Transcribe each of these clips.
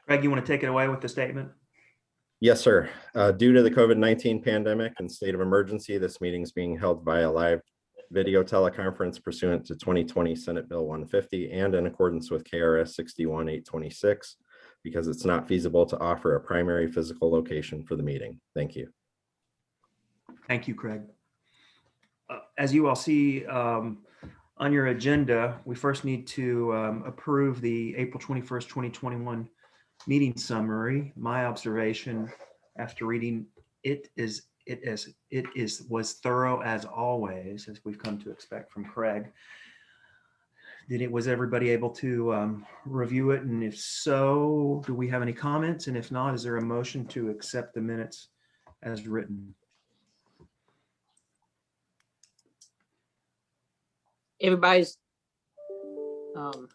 Craig, you want to take it away with the statement? Yes, sir. Due to the COVID-19 pandemic and state of emergency, this meeting is being held via live video teleconference pursuant to 2020 Senate Bill 150 and in accordance with KRS 61826, because it's not feasible to offer a primary physical location for the meeting. Thank you. Thank you, Craig. As you all see on your agenda, we first need to approve the April 21st, 2021 meeting summary. My observation after reading it was thorough as always, as we've come to expect from Craig. Was everybody able to review it? And if so, do we have any comments? And if not, is there a motion to accept the minutes as written? Everybody's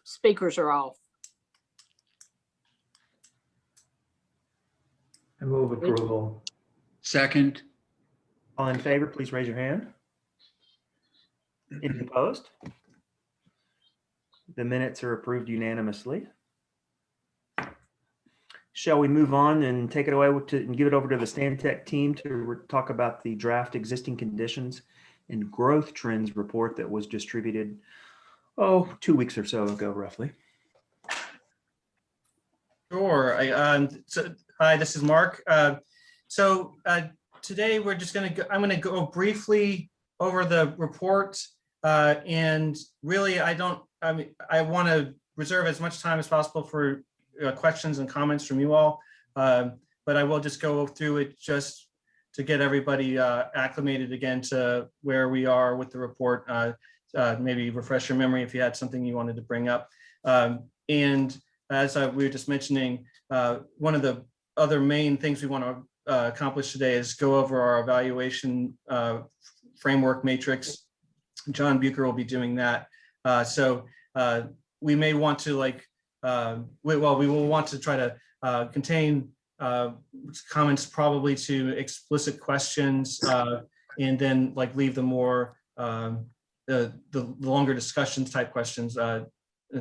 speakers are off. I move approval. Second. All in favor, please raise your hand. Any opposed? The minutes are approved unanimously. Shall we move on and take it away and give it over to the Stantec team to talk about the draft existing conditions and growth trends report that was distributed, 2 weeks or so ago, roughly? Sure. Hi, this is Mark. Today we're just going to I'm going to go briefly over the report, and really I want to reserve as much time as possible for questions and comments from you all, but I will just go through it just to get everybody acclimated again to where we are with the report, maybe refresh your memory if you had something you wanted to bring up. And as we were just mentioning, one of the other main things we want to accomplish today is go over our evaluation framework matrix. John Bucher will be doing that. We may want to we will want to try to contain comments probably to explicit questions, and then leave the more the longer discussions type questions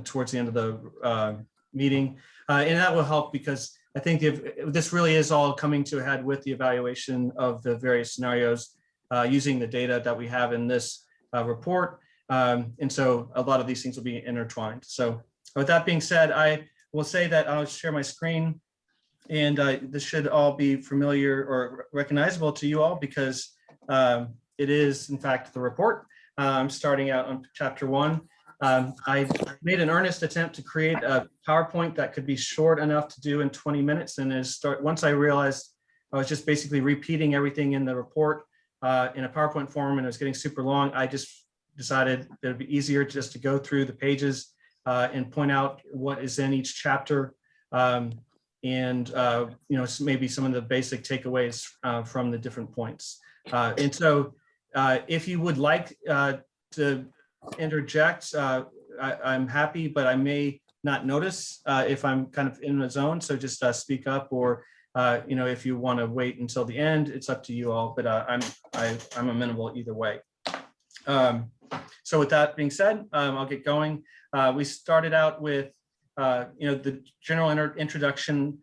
towards the end of the meeting, and that will help because I think if this really is all coming to a head with the evaluation of the various scenarios using the data that we have in this report, and so a lot of these things will be intertwined. So with that being said, I will say that I'll share my screen, and this should all be familiar or recognizable to you all because it is in fact the report. I'm starting out on chapter 1. I made an earnest attempt to create a PowerPoint that could be short enough to do in 20 minutes. And once I realized I was just basically repeating everything in the report in a PowerPoint form and it was getting super long, I just decided that it'd be easier just to go through the pages and point out what is in each chapter. Maybe some of the basic takeaways from the different points. And so if you would like to interject, I'm happy, but I may not notice if I'm kind of in the zone. So just speak up, or if you want to wait until the end, it's up to you all. But I'm amenable either way. So with that being said, I'll get going. We started out with the general introduction,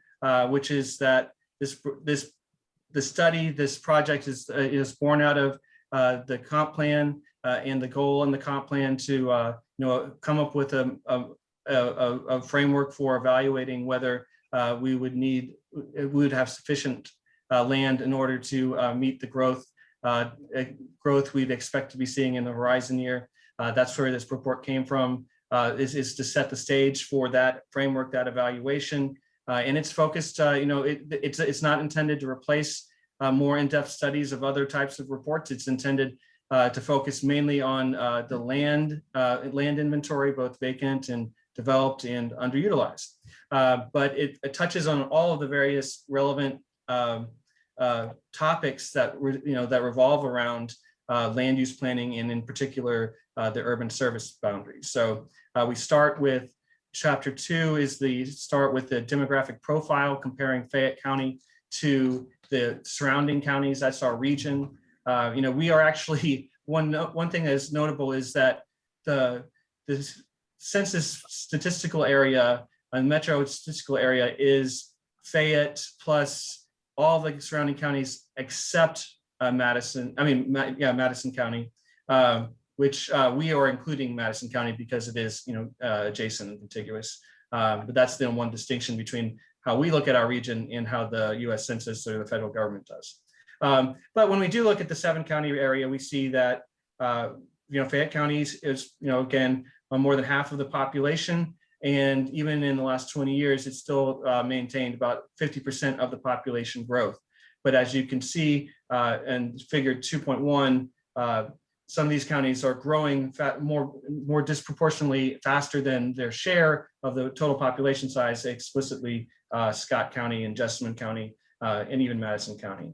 which is that this project is born out of the comp plan and the goal in the comp plan to come up with a framework for evaluating whether we would have sufficient land in order to meet the growth we'd expect to be seeing in the horizon year. That's where this report came from, is to set the stage for that framework, that evaluation. And it's focused, it's not intended to replace more in-depth studies of other types of reports. It's intended to focus mainly on the land inventory, both vacant and developed and underutilized. But it touches on all of the various relevant topics that that revolve around land use planning, and in particular the urban service boundaries. So we start with chapter 2 with the demographic profile, comparing Fayette County to the surrounding counties. That's our region. We are actually one thing that is notable is that the census statistical area metro statistical area is Fayette plus all the surrounding counties except Madison County, which we are including Madison County because it is, adjacent and contiguous. But that's the one distinction between how we look at our region and how the U.S. Census or the federal government does. But when we do look at the 7-county area, we see that Fayette County is, again, more than half of the population. And even in the last 20 years, it's still maintained about 50% of the population growth. But as you can see in figure 2.1, some of these counties are growing more disproportionately faster than their share of the total population size, explicitly Scott County and Jessamine County and even Madison County.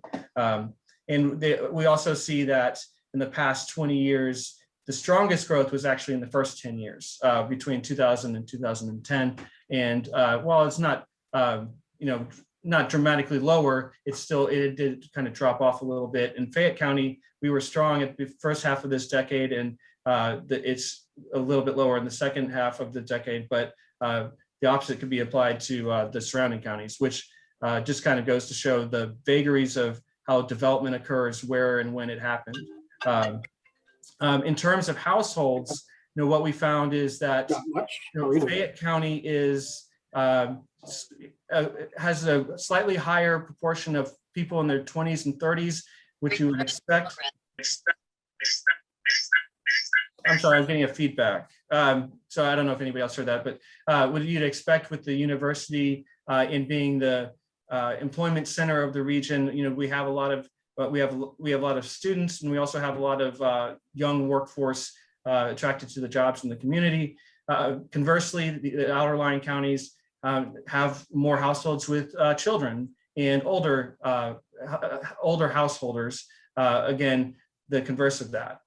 We also see that in the past 20 years, the strongest growth was actually in the first 10 years between 2000 and 2010. And while it's not, not dramatically lower, it did kind of drop off a little bit. In Fayette County, we were strong at the first half of this decade, and it's a little bit lower in the second half of the decade, but the opposite could be applied to the surrounding counties, which just kind of goes to show the vagaries of how development occurs, where and when it happened. In terms of households, what we found is that Fayette County has a slightly higher proportion of people in their 20s and 30s, which you would expect. I'm sorry, I'm getting a feedback. So I don't know if anybody else heard that, but what you'd expect with the university in being the employment center of the region, we have a lot of students, and we also have a lot of young workforce attracted to the jobs in the community. Conversely, the outerlying counties have more households with children and older householders. Again, the converse of that.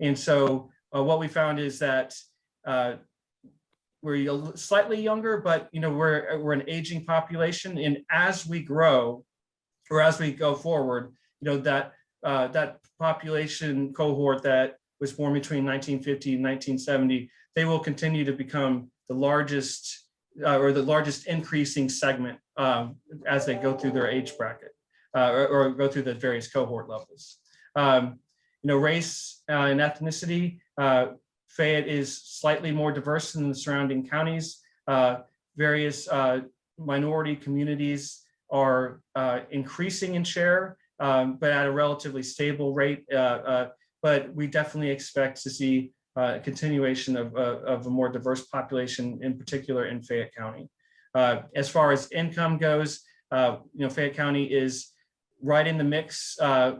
And so what we found is that we're slightly younger, but we're an aging population, and as we grow, or as we go forward, that population cohort that was born between 1950 and 1970, they will continue to become the largest increasing segment as they go through their age bracket or go through the various cohort levels. Race and ethnicity, Fayette is slightly more diverse than the surrounding counties. Various minority communities are increasing in share, but at a relatively stable rate. But we definitely expect to see continuation of a more diverse population, in particular in Fayette County. As far as income goes, Fayette County is right in the mix,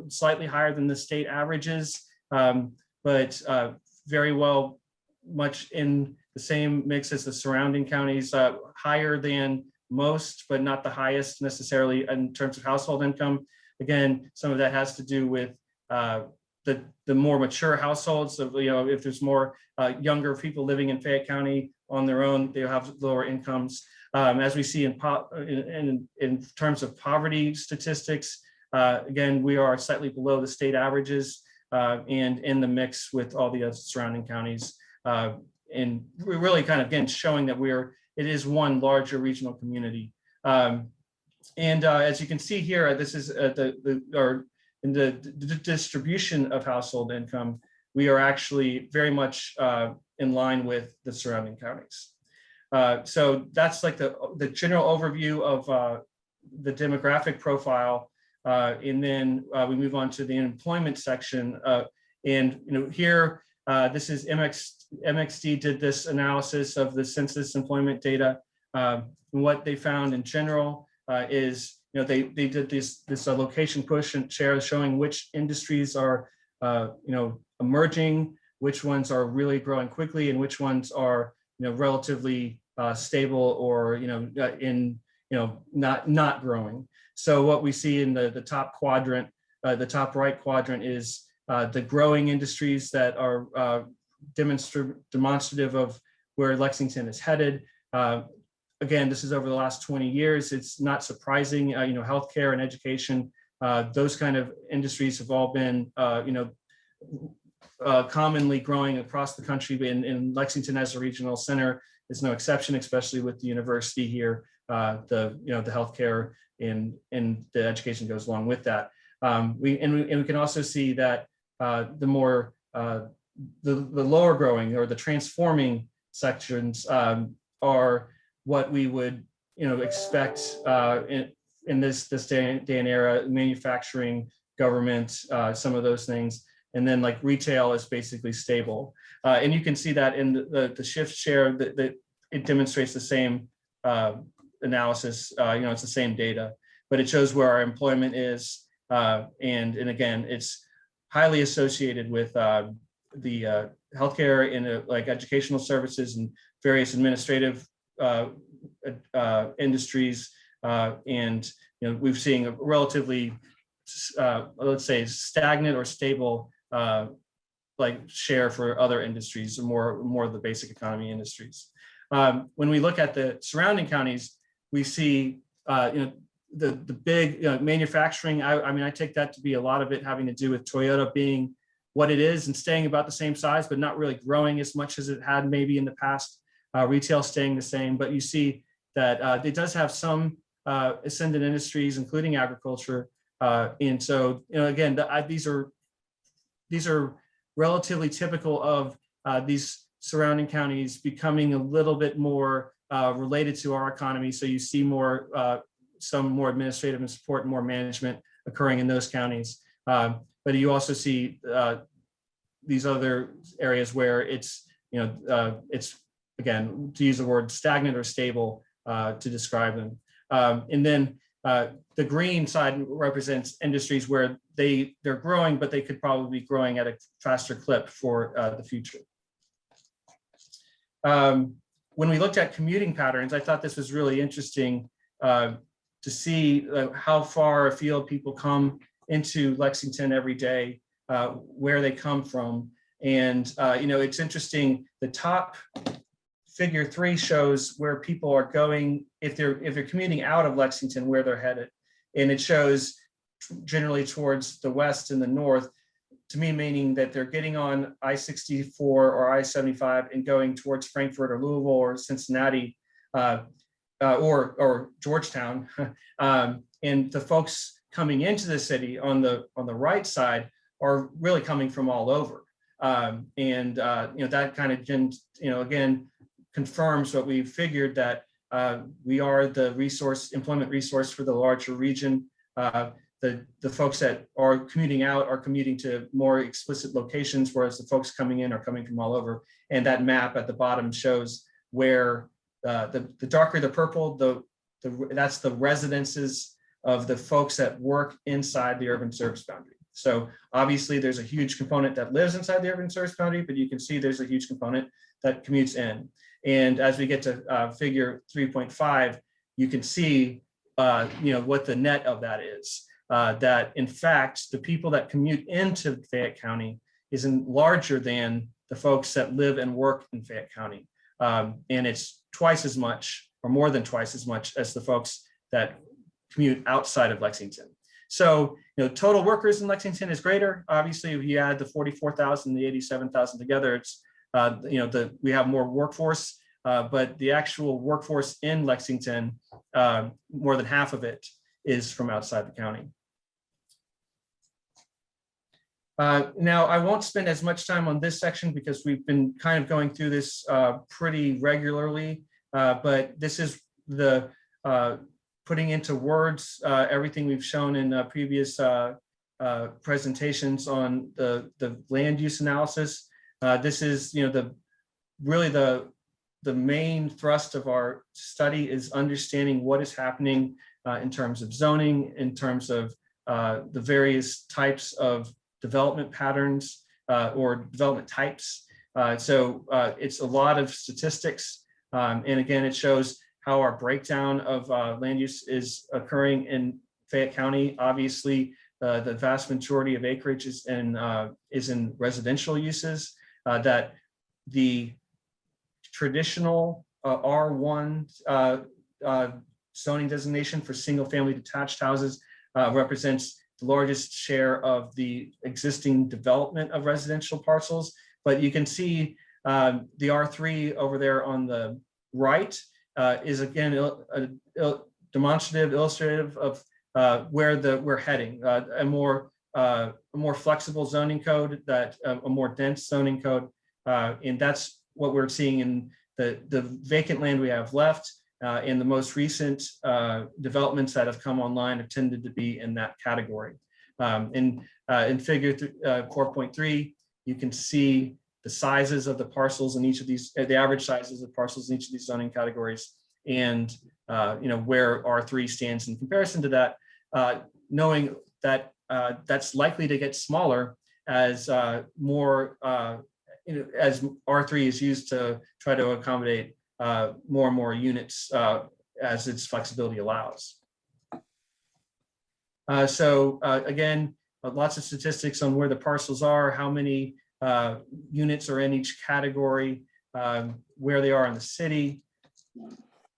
slightly higher than the state averages, but very well much in the same mix as the surrounding counties, higher than most, but not the highest necessarily in terms of household income. Again, some of that has to do with the more mature households of, if there's more younger people living in Fayette County on their own, they'll have lower incomes. As we see in terms of poverty statistics, again, we are slightly below the state averages and in the mix with all the other surrounding counties. And we're really kind of, again, showing that it is one larger regional community. And as you can see here, this is in the distribution of household income, we are actually very much in line with the surrounding counties. So that's like the general overview of the demographic profile. And then we move on to the employment section. And here, this is MXD did this analysis of the census employment data. And what they found in general is, they did this location push and share showing which industries are, emerging, which ones are really growing quickly, and which ones are, relatively stable or, not growing. So what we see in the top quadrant, the top right quadrant is the growing industries that are demonstrative of where Lexington is headed. Again, this is over the last 20 years. It's not surprising, healthcare and education, those kind of industries have all been, commonly growing across the country. In Lexington as a regional center, is no exception, especially with the university here, the healthcare and the education goes along with that. We can also see that the more the lower growing or the transforming sections are what we would expect in this day and era, manufacturing, government, some of those things. And then like retail is basically stable. And you can see that in the shift share that it demonstrates the same analysis, it's the same data, but it shows where our employment is. And again, it's highly associated with the healthcare and like educational services and various administrative industries. And we've seen a relatively, let's say, stagnant or stable like share for other industries, more of the basic economy industries. When we look at the surrounding counties, we see the big manufacturing. I mean, I take that to be a lot of it having to do with Toyota being what it is and staying about the same size, but not really growing as much as it had maybe in the past. Retail staying the same, but you see that it does have some ascendant industries, including agriculture. And so, again, these are relatively typical of these surrounding counties becoming a little bit more related to our economy. So you see some more administrative and support and more management occurring in those counties. But you also see these other areas where it's again, to use the word stagnant or stable to describe them. And then the green side represents industries where they're growing, but they could probably be growing at a faster clip for the future. When we looked at commuting patterns, I thought this was really interesting to see how far afield people come into Lexington every day, where they come from. And it's interesting, the top figure 3 shows where people are going if they're commuting out of Lexington, where they're headed. And it shows generally towards the west and the north, to me, meaning that they're getting on I-64 or I-75 and going towards Frankfurt or Louisville or Cincinnati or Georgetown. And the folks coming into the city on the right side are really coming from all over. That kind of, again, confirms what we figured, that we are the employment resource for the larger region. The folks that are commuting out are commuting to more explicit locations, whereas the folks coming in are coming from all over. And that map at the bottom shows where the darker the purple, that's the residences of the folks that work inside the urban service boundary. So obviously there's a huge component that lives inside the urban service boundary, but you can see there's a huge component that commutes in. And as we get to figure 3.5, you can see what the net of that is. That in fact, the people that commute into Fayette County isn't larger than the folks that live and work in Fayette County. And it's twice as much or more than twice as much as the folks that commute outside of Lexington. So, total workers in Lexington is greater. Obviously, if you add the 44,000, the 87,000 together, it's, we have more workforce, but the actual workforce in Lexington, more than half of it is from outside the county. Now, I won't spend as much time on this section because we've been kind of going through this pretty regularly, but this is the putting into words everything we've shown in previous presentations on the land use analysis. This is, really the main thrust of our study is understanding what is happening in terms of zoning, in terms of the various types of development patterns or development types. So it's a lot of statistics. And again, it shows how our breakdown of land use is occurring in Fayette County. Obviously, the vast majority of acreage is in residential uses, that the traditional R1 zoning designation for single family detached houses represents the largest share of the existing development of residential parcels. But you can see the R3 over there on the right is again demonstrative, illustrative of where we're heading. A more flexible zoning code, that a more dense zoning code, and that's what we're seeing in the vacant land we have left. And the most recent developments that have come online have tended to be in that category. In figure 4.3, you can see the sizes of the parcels in each of these, the average sizes of parcels in each of these zoning categories, and where R3 stands in comparison to that, knowing that that's likely to get smaller as more, as R3 is used to try to accommodate more and more units as its flexibility allows. Again, lots of statistics on where the parcels are, how many units are in each category, where they are in the city,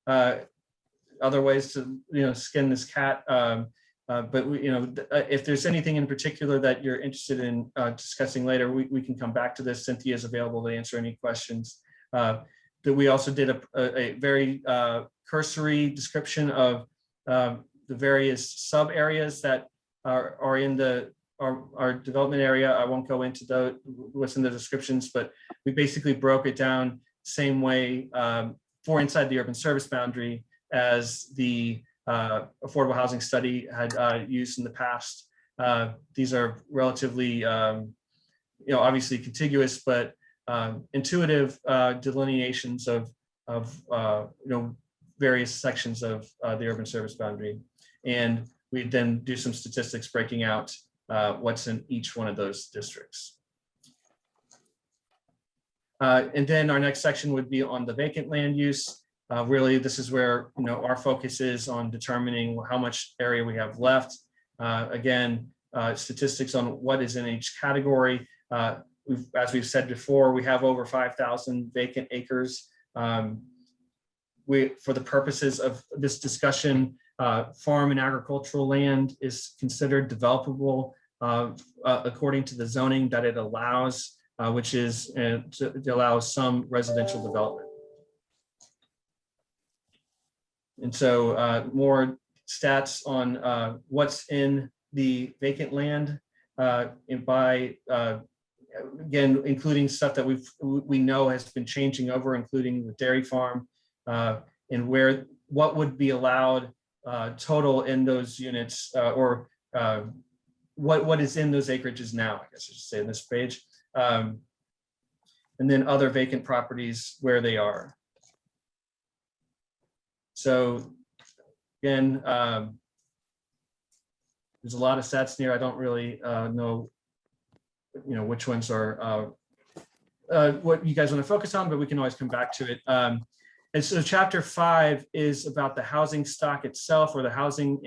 other ways to skin this cat. But if there's anything in particular that you're interested in discussing later, we can come back to this. Cynthia is available to answer any questions. That we also did a very cursory description of the various sub areas that are in our development area. I won't go into what's in the descriptions, but we basically broke it down same way for inside the urban service boundary as the affordable housing study had used in the past. These are relatively, obviously contiguous, but intuitive delineations of various sections of the urban service boundary. And we then do some statistics breaking out what's in each one of those districts. And then our next section would be on the vacant land use. Really, this is where our focus is on determining how much area we have left. Again, statistics on what is in each category. As we've said before, we have over 5,000 vacant acres. For the purposes of this discussion, farm and agricultural land is considered developable according to the zoning that it allows, which is to allow some residential development. And so more stats on what's in the vacant land and by again, including stuff that we know has been changing over, including the dairy farm, and what would be allowed total in those units, or what is in those acreages now, I guess I should say, in this page. And then other vacant properties where they are. So again, there's a lot of stats here. I don't really know which ones are what you guys want to focus on, but we can always come back to it. And so chapter 5 is about the housing stock itself, or the housing,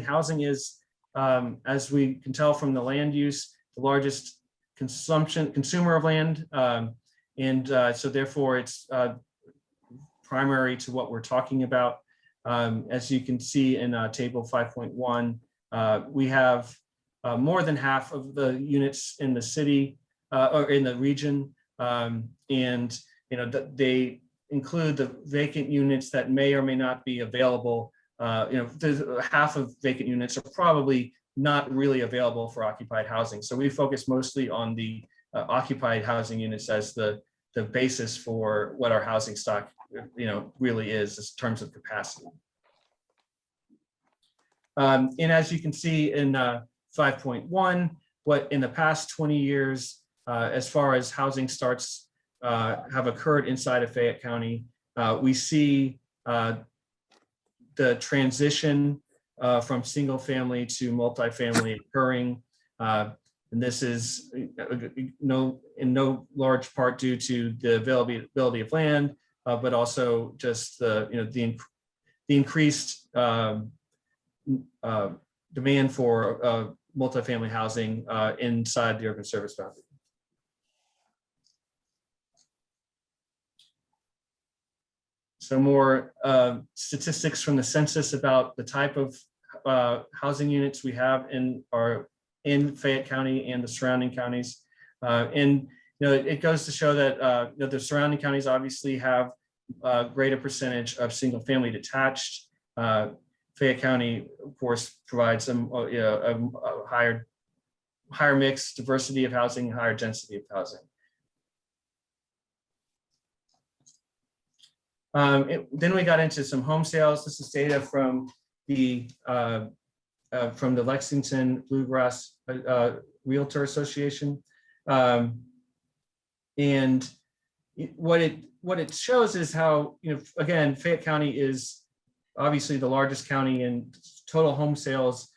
housing is, as we can tell from the land use, the largest consumer of land. So therefore it's primary to what we're talking about. As you can see in table 5.1, we have more than half of the units in the city or in the region, and they include the vacant units that may or may not be available. There's half of vacant units are probably not really available for occupied housing. So we focus mostly on the occupied housing units as the basis for what our housing stock really is in terms of capacity. And as you can see in 5.1, what in the past 20 years, as far as housing starts have occurred inside of Fayette County, we see the transition from single family to multifamily occurring. And this is in no large part due to the availability of land, but also just the increased demand for multifamily housing inside the urban service boundary. So more statistics from the census about the type of housing units we have in Fayette County and the surrounding counties. And it goes to show that the surrounding counties obviously have greater percentage of single family detached. Fayette County, of course, provides some a higher mix, diversity of housing, higher density of housing. Then we got into some home sales. This is data from the Lexington Bluegrass Realtor Association, and what it shows is how, again, Fayette County is obviously the largest county, and total home sales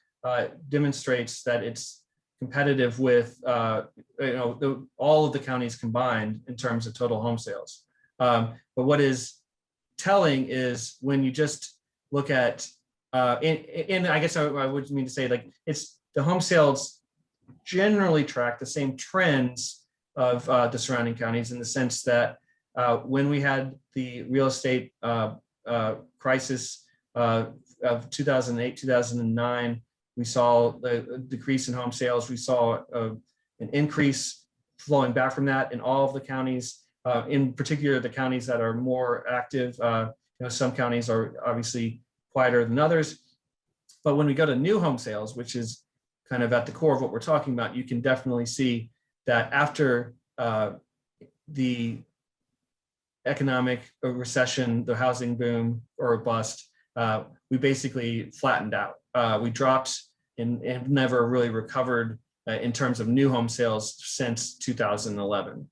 demonstrates that it's competitive with all of the counties combined in terms of total home sales. But what is telling is when you just look at, and I guess I would mean to say, like, it's the home sales generally track the same trends of the surrounding counties, in the sense that when we had the real estate crisis of 2008, 2009, we saw the decrease in home sales. We saw an increase flowing back from that in all of the counties, in particular the counties that are more active. Some counties are obviously quieter than others. But when we go to new home sales, which is kind of at the core of what we're talking about, you can definitely see that after the economic recession, the housing boom or bust, we basically flattened out. We dropped and never really recovered in terms of new home sales since 2011.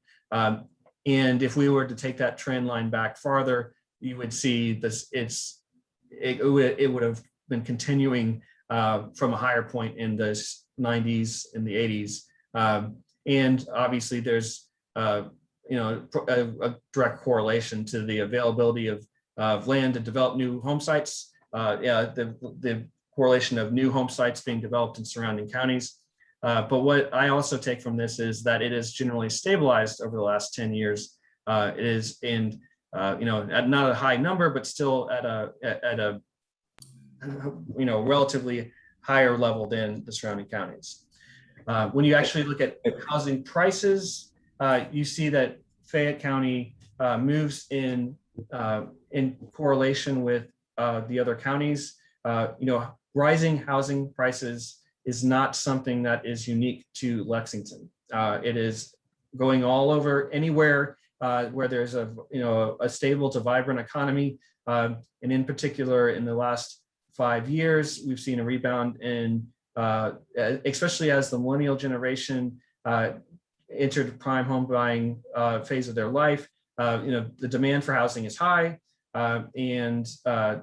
And if we were to take that trend line back farther, you would see this. It would have been continuing from a higher point in the 90s and the 80s. And obviously, there's a direct correlation to the availability of land to develop new home sites. The correlation of new home sites being developed in surrounding counties. But what I also take from this is that it is generally stabilized over the last 10 years. It is in, at not a high number, but still at a relatively higher level than the surrounding counties. When you actually look at housing prices, you see that Fayette County moves in correlation with the other counties. Rising housing prices is not something that is unique to Lexington. It is going all over, anywhere where there's a stable to vibrant economy, and in particular in the last 5 years, we've seen a rebound in, especially as the millennial generation entered the prime home buying phase of their life. The demand for housing is high, and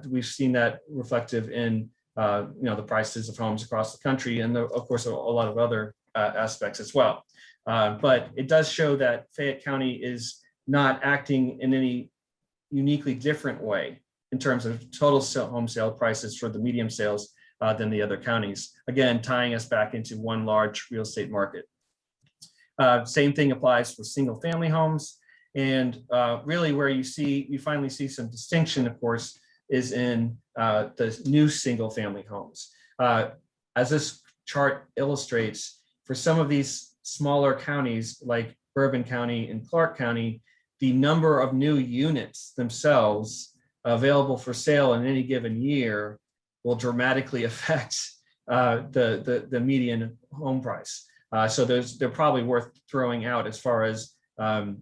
we've seen that reflective in the prices of homes across the country, and of course a lot of other aspects as well. But it does show that Fayette County is not acting in any uniquely different way in terms of total home sale prices for the medium sales than the other counties. Again, tying us back into one large real estate market. Same thing applies for single family homes. And really where you finally see some distinction, of course, is in the new single family homes. As this chart illustrates, for some of these smaller counties like Bourbon County and Clark County, the number of new units themselves available for sale in any given year will dramatically affect the median home price. So they're probably worth throwing out as far as a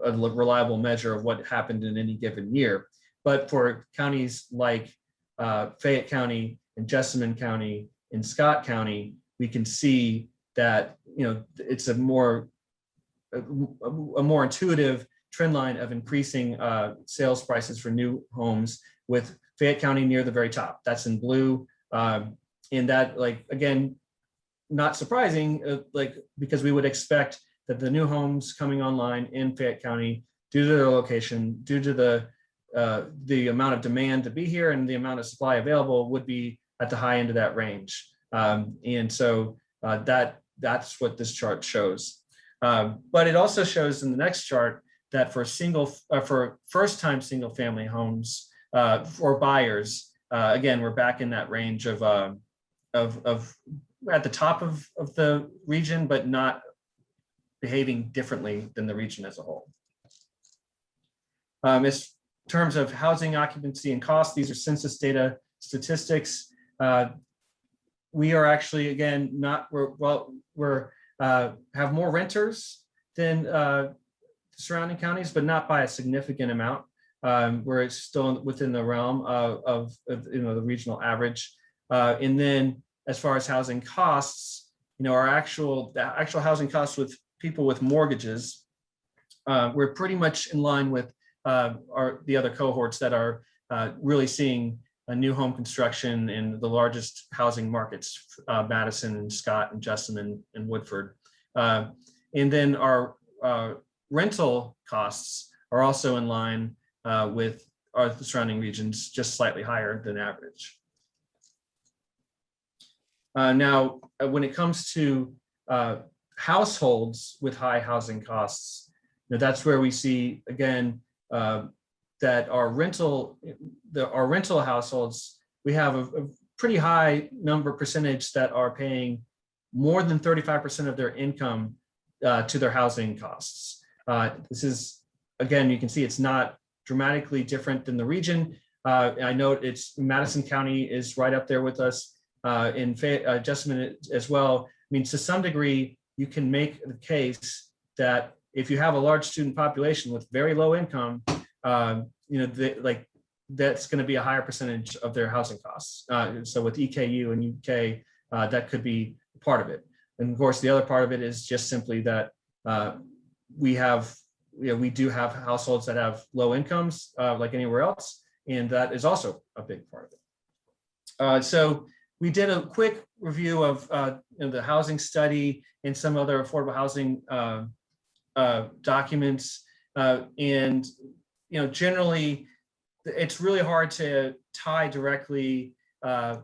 reliable measure of what happened in any given year. But for counties like Fayette County and Jessamine County and Scott County, we can see that it's a more intuitive trend line of increasing sales prices for new homes, with Fayette County near the very top. That's in blue. And that, again, not surprising, because we would expect that the new homes coming online in Fayette County, due to their location, due to the amount of demand to be here and the amount of supply available, would be at the high end of that range. And so that's what this chart shows. But it also shows in the next chart that for first-time single-family homes for buyers, again, we're back in that range of at the top of the region, but not behaving differently than the region as a whole. As terms of housing occupancy and cost, these are census data statistics. We are actually, again, we're have more renters than surrounding counties, but not by a significant amount. Where it's still within the realm of the regional average. And then as far as housing costs, the actual housing costs with people with mortgages, we're pretty much in line with the other cohorts that are really seeing a new home construction in the largest housing markets, Madison and Scott and Jessamine and Woodford. And then our rental costs are also in line with the surrounding regions, just slightly higher than average. Now, when it comes to households with high housing costs, that's where we see, again, that our rental households, we have a pretty high percentage that are paying more than 35% of their income to their housing costs. This is, again, you can see it's not dramatically different than the region. I know Madison County is right up there with us, in Jessamine as well. I mean, to some degree, you can make the case that if you have a large student population with very low income, that's going to be a higher percentage of their housing costs. So with EKU and UK, that could be part of it. And of course, the other part of it is just simply that we do have households that have low incomes, like anywhere else, and that is also a big part of it. So we did a quick review of the housing study and some other affordable housing documents, and generally, it's really hard to tie directly the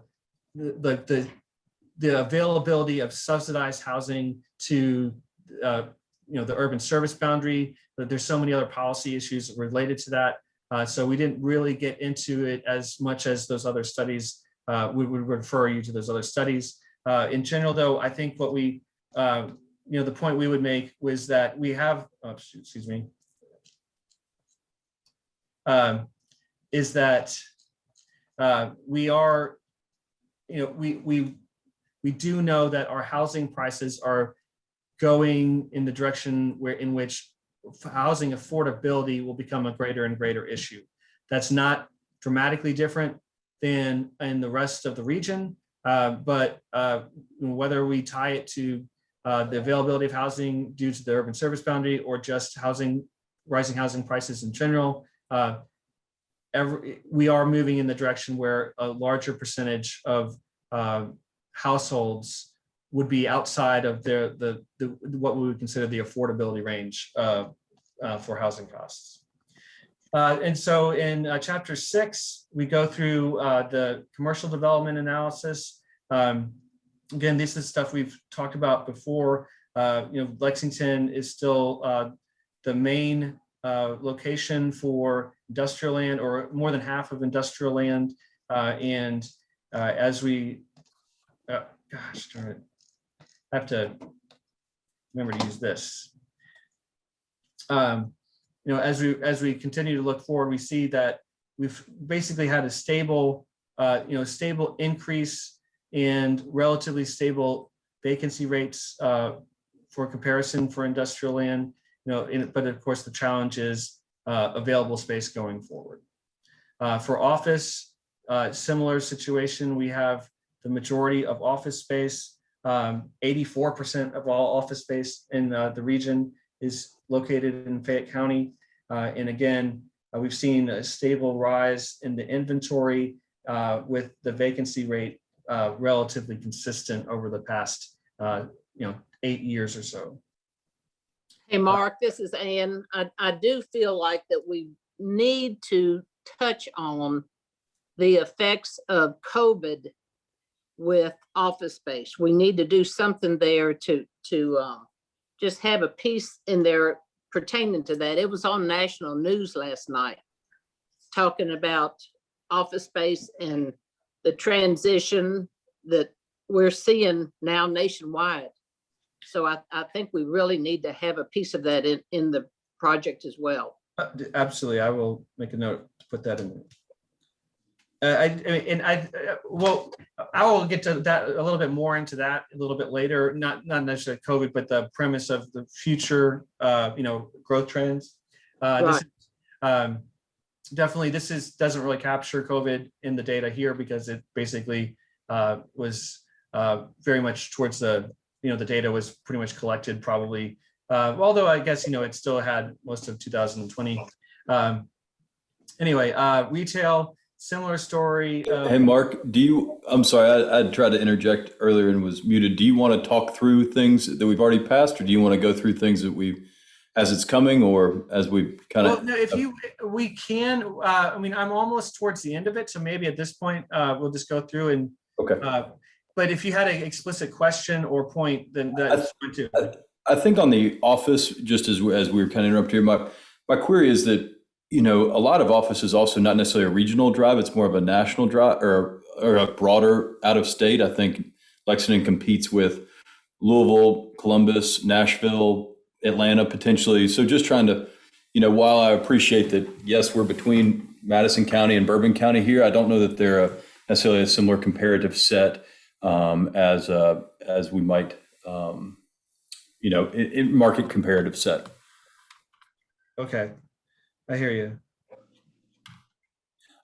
availability of subsidized housing to the urban service boundary, but there's so many other policy issues related to that. So we didn't really get into it as much as those other studies. We would refer you to those other studies. In general, though, I think what the point we would make was that we have, is that we are, we do know that our housing prices are going in the direction in which housing affordability will become a greater and greater issue. That's not dramatically different than in the rest of the region, but whether we tie it to the availability of housing due to the urban service boundary or just rising housing prices in general, we are moving in the direction where a larger percentage of households would be outside of what we would consider the affordability range for housing costs. And so in chapter 6, we go through the commercial development analysis. Again, this is stuff we've talked about before. Lexington is still the main location for industrial land, or more than half of industrial land. And as we, gosh darn it, I have to remember to use this. As we continue to look forward, we see that we've basically had a stable, stable increase and relatively stable vacancy rates for comparison for industrial land. But of course, the challenge is available space going forward. For office, similar situation. We have the majority of office space. 84% of all office space in the region is located in Fayette County. And again, we've seen a stable rise in the inventory with the vacancy rate relatively consistent over the past 8 years or so. Hey, Mark, this is Ann. I do feel like that we need to touch on the effects of COVID with office space. We need to do something there to just have a piece in there pertaining to that. It was on national news last night, talking about office space and the transition that we're seeing now nationwide. So I think we really need to have a piece of that in the project as well. Absolutely, I will make a note to put that in. Well, I will get to that a little bit more into that a little bit later. Not necessarily COVID, but the premise of the future, growth trends. This is, definitely doesn't really capture COVID in the data here because it basically was very much towards the data was pretty much collected probably. Although I guess it still had most of 2020. Anyway, retail. Similar story. Hey, Mark, I'm sorry, I tried to interject earlier and was muted. Do you want to talk through things that we've already passed, or do you want to go through things that as it's coming, or as we kind of? Well, no, we can, I'm almost towards the end of it. So maybe at this point, we'll just go through and, Okay. But if you had an explicit question or point, then that's fine too. I think on the office, just as we were kind of interrupted here, my query is that, a lot of office is also not necessarily a regional drive. It's more of a national drive or a broader out of state. I think Lexington competes with Louisville, Columbus, Nashville, Atlanta, potentially. So just trying to, while I appreciate that, yes, we're between Madison County and Bourbon County here, I don't know that they're necessarily a similar comparative set as we might, in market comparative set. Okay. I hear you.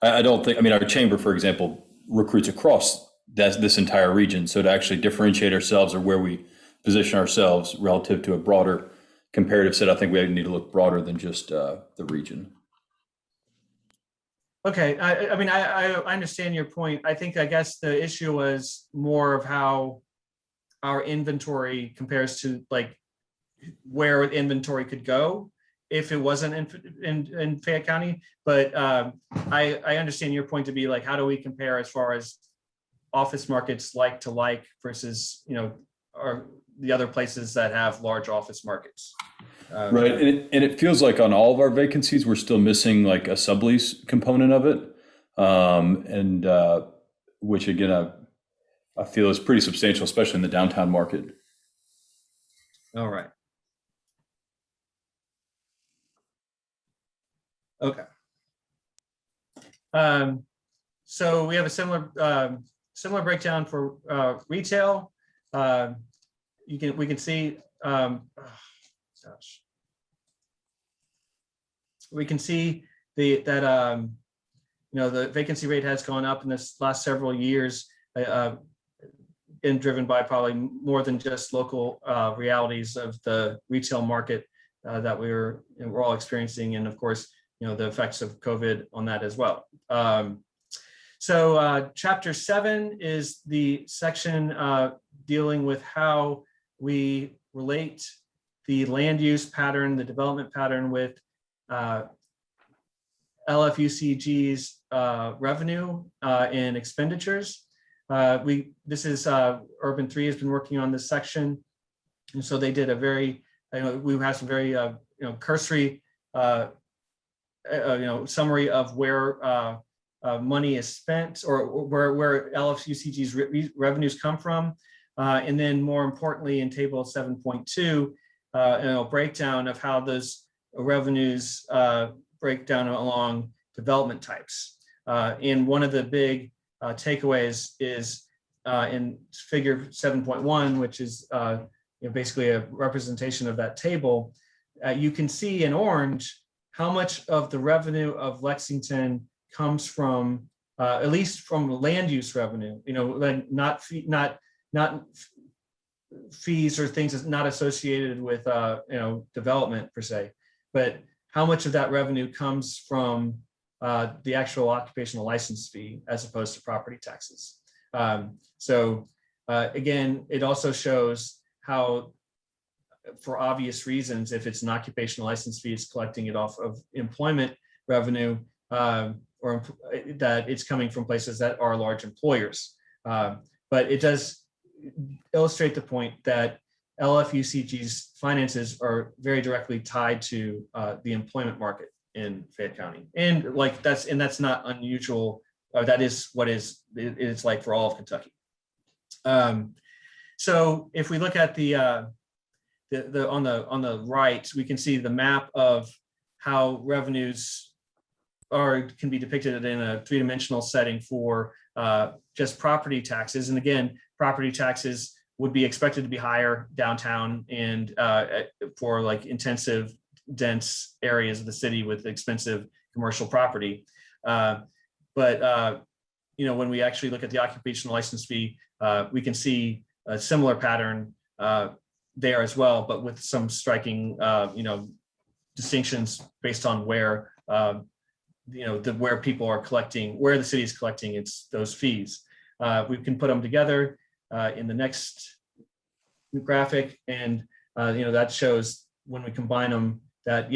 I don't think, our chamber, for example, recruits across this entire region. So to actually differentiate ourselves or where we position ourselves relative to a broader comparative set, I think we need to look broader than just the region. Okay. I understand your point. I guess the issue was more of how our inventory compares to like where inventory could go if it wasn't in Fayette County. But I understand your point to be like, how do we compare as far as office markets like to like versus, or the other places that have large office markets. Right. And it feels like on all of our vacancies, we're still missing like a sublease component of it. Which again, I feel is pretty substantial, especially in the downtown market. All right. Okay. So we have a similar breakdown for retail. We can see we can see that the vacancy rate has gone up in this last several years, and driven by probably more than just local realities of the retail market that we're all experiencing, and of course, the effects of COVID on that as well. So chapter 7 is the section dealing with how we relate the land use pattern, the development pattern with LFUCG's revenue and expenditures. This is Urban 3 has been working on this section, and so they did a very, we have some very cursory summary of where money is spent, or where LFUCG's revenues come from, and then more importantly in table 7.2, breakdown of how those revenues break down along development types. And one of the big takeaways is in figure 7.1, which is basically a representation of that table. You can see in orange how much of the revenue of Lexington comes from, at least from land use revenue, not fees or things that's not associated with development per se, but how much of that revenue comes from the actual occupational license fee as opposed to property taxes. So again, it also shows how, for obvious reasons, if it's an occupational license fee, it's collecting it off of employment revenue, or that it's coming from places that are large employers. But it does illustrate the point that LFUCG's finances are very directly tied to the employment market in Fayette County, and that's not unusual. That is what it's like for all of Kentucky. So if we look at the on the right, we can see the map of how revenues can be depicted in a three-dimensional setting for just property taxes. And again, property taxes would be expected to be higher downtown and for like intensive, dense areas of the city with expensive commercial property. But when we actually look at the occupational license fee, we can see a similar pattern there as well, but with some striking, distinctions based on where, where people are collecting, where the city is collecting those fees. We can put them together in the next graphic, and that shows when we combine them that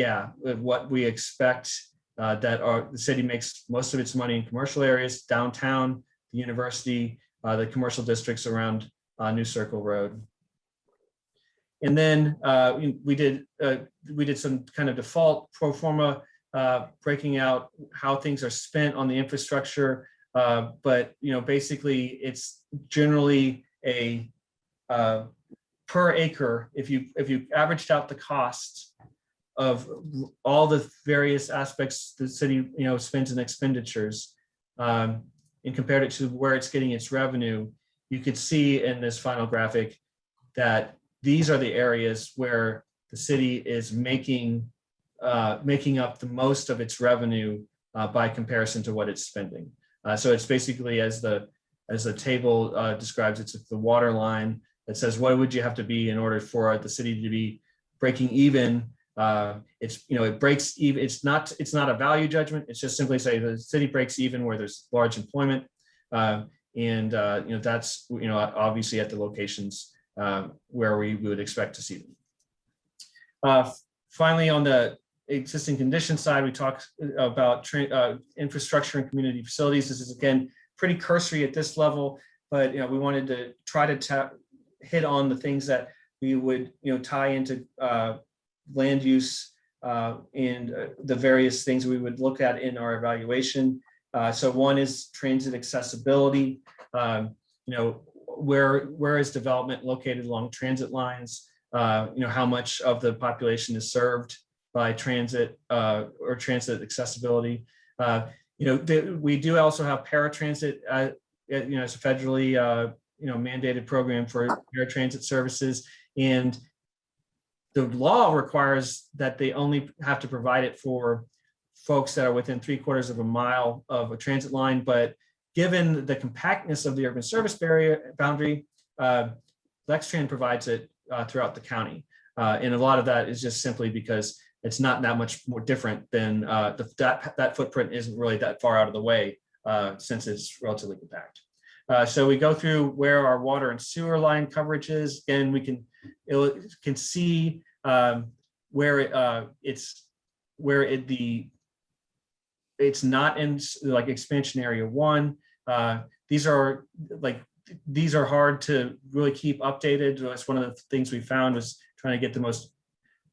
what we expect the city makes most of its money in commercial areas, downtown, the university, the commercial districts around New Circle Road. And then we did some kind of default pro forma breaking out how things are spent on the infrastructure. But basically it's generally a per acre. If you averaged out the costs of all the various aspects the city spends in expenditures and compared it to where it's getting its revenue, you could see in this final graphic that these are the areas where the city is making up the most of its revenue by comparison to what it's spending. So it's basically, as the table describes, it's the water line that says what would you have to be in order for the city to be breaking even. It breaks even. It's not a value judgment. It's just simply say the city breaks even where there's large employment, and that's obviously at the locations where we would expect to see them. Finally, on the existing condition side, we talked about infrastructure and community facilities. This is again pretty cursory at this level, but we wanted to try to hit on the things that we would tie into land use and the various things we would look at in our evaluation. So one is transit accessibility. Where is development located along transit lines? How much of the population is served by transit or transit accessibility? We do also have paratransit. It's a federally mandated program for paratransit services, and the law requires that they only have to provide it for folks that are within 3/4 of a mile of a transit line. But given the compactness of the urban service boundary, Lexington provides it throughout the county. And a lot of that is just simply because it's not that much more different than that footprint isn't really that far out of the way since it's relatively compact. So we go through where our water and sewer line coverage is, and we can see where it's not in like expansion area 1. These are hard to really keep updated. That's one of the things we found was trying to get the most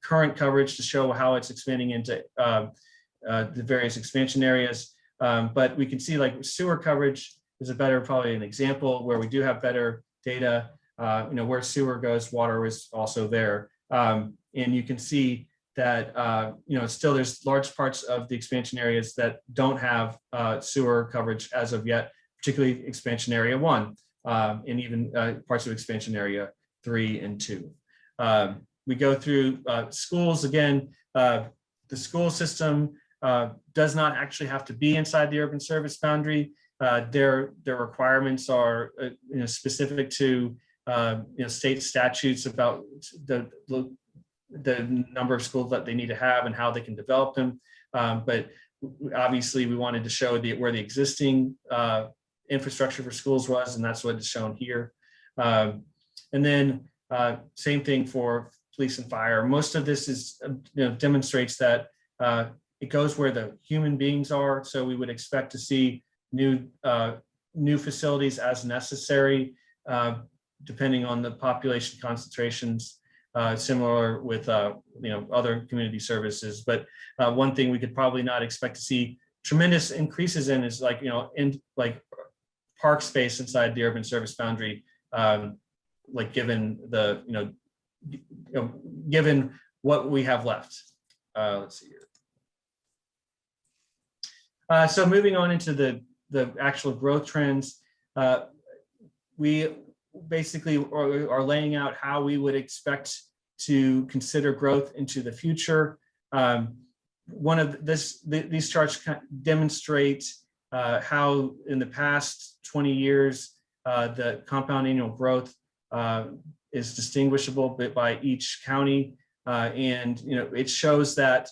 current coverage to show how it's expanding into the various expansion areas. But we can see like sewer coverage is probably an example where we do have better data. Where sewer goes, water is also there. And you can see that still there's large parts of the expansion areas that don't have sewer coverage as of yet, particularly expansion area 1, and even parts of expansion area 3 and 2. We go through schools again. The school system does not actually have to be inside the urban service boundary. Their requirements are specific to state statutes about the number of schools that they need to have and how they can develop them. But obviously we wanted to show where the existing infrastructure for schools was, and that's what is shown here. And then same thing for police and fire. Most of this is demonstrates that it goes where the human beings are. So we would expect to see new facilities as necessary, depending on the population concentrations. Similar with other community services, but one thing we could probably not expect to see tremendous increases in is in park space inside the urban service boundary, given the given what we have left. Let's see here. So moving on into the actual growth trends, we basically are laying out how we would expect to consider growth into the future. One of these charts demonstrate how in the past 20 years, the compound annual growth is distinguishable by each county. And it shows that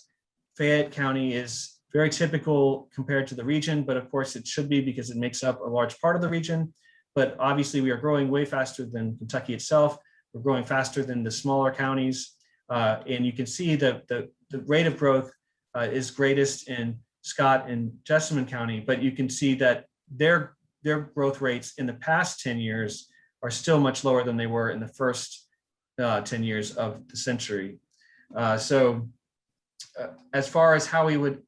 Fayette County is very typical compared to the region, but of course it should be because it makes up a large part of the region. But obviously we are growing way faster than Kentucky itself. We're growing faster than the smaller counties. And you can see that the rate of growth is greatest in Scott and Jessamine County, but you can see that their growth rates in the past 10 years are still much lower than they were in the first 10 years of the century. As far as how we would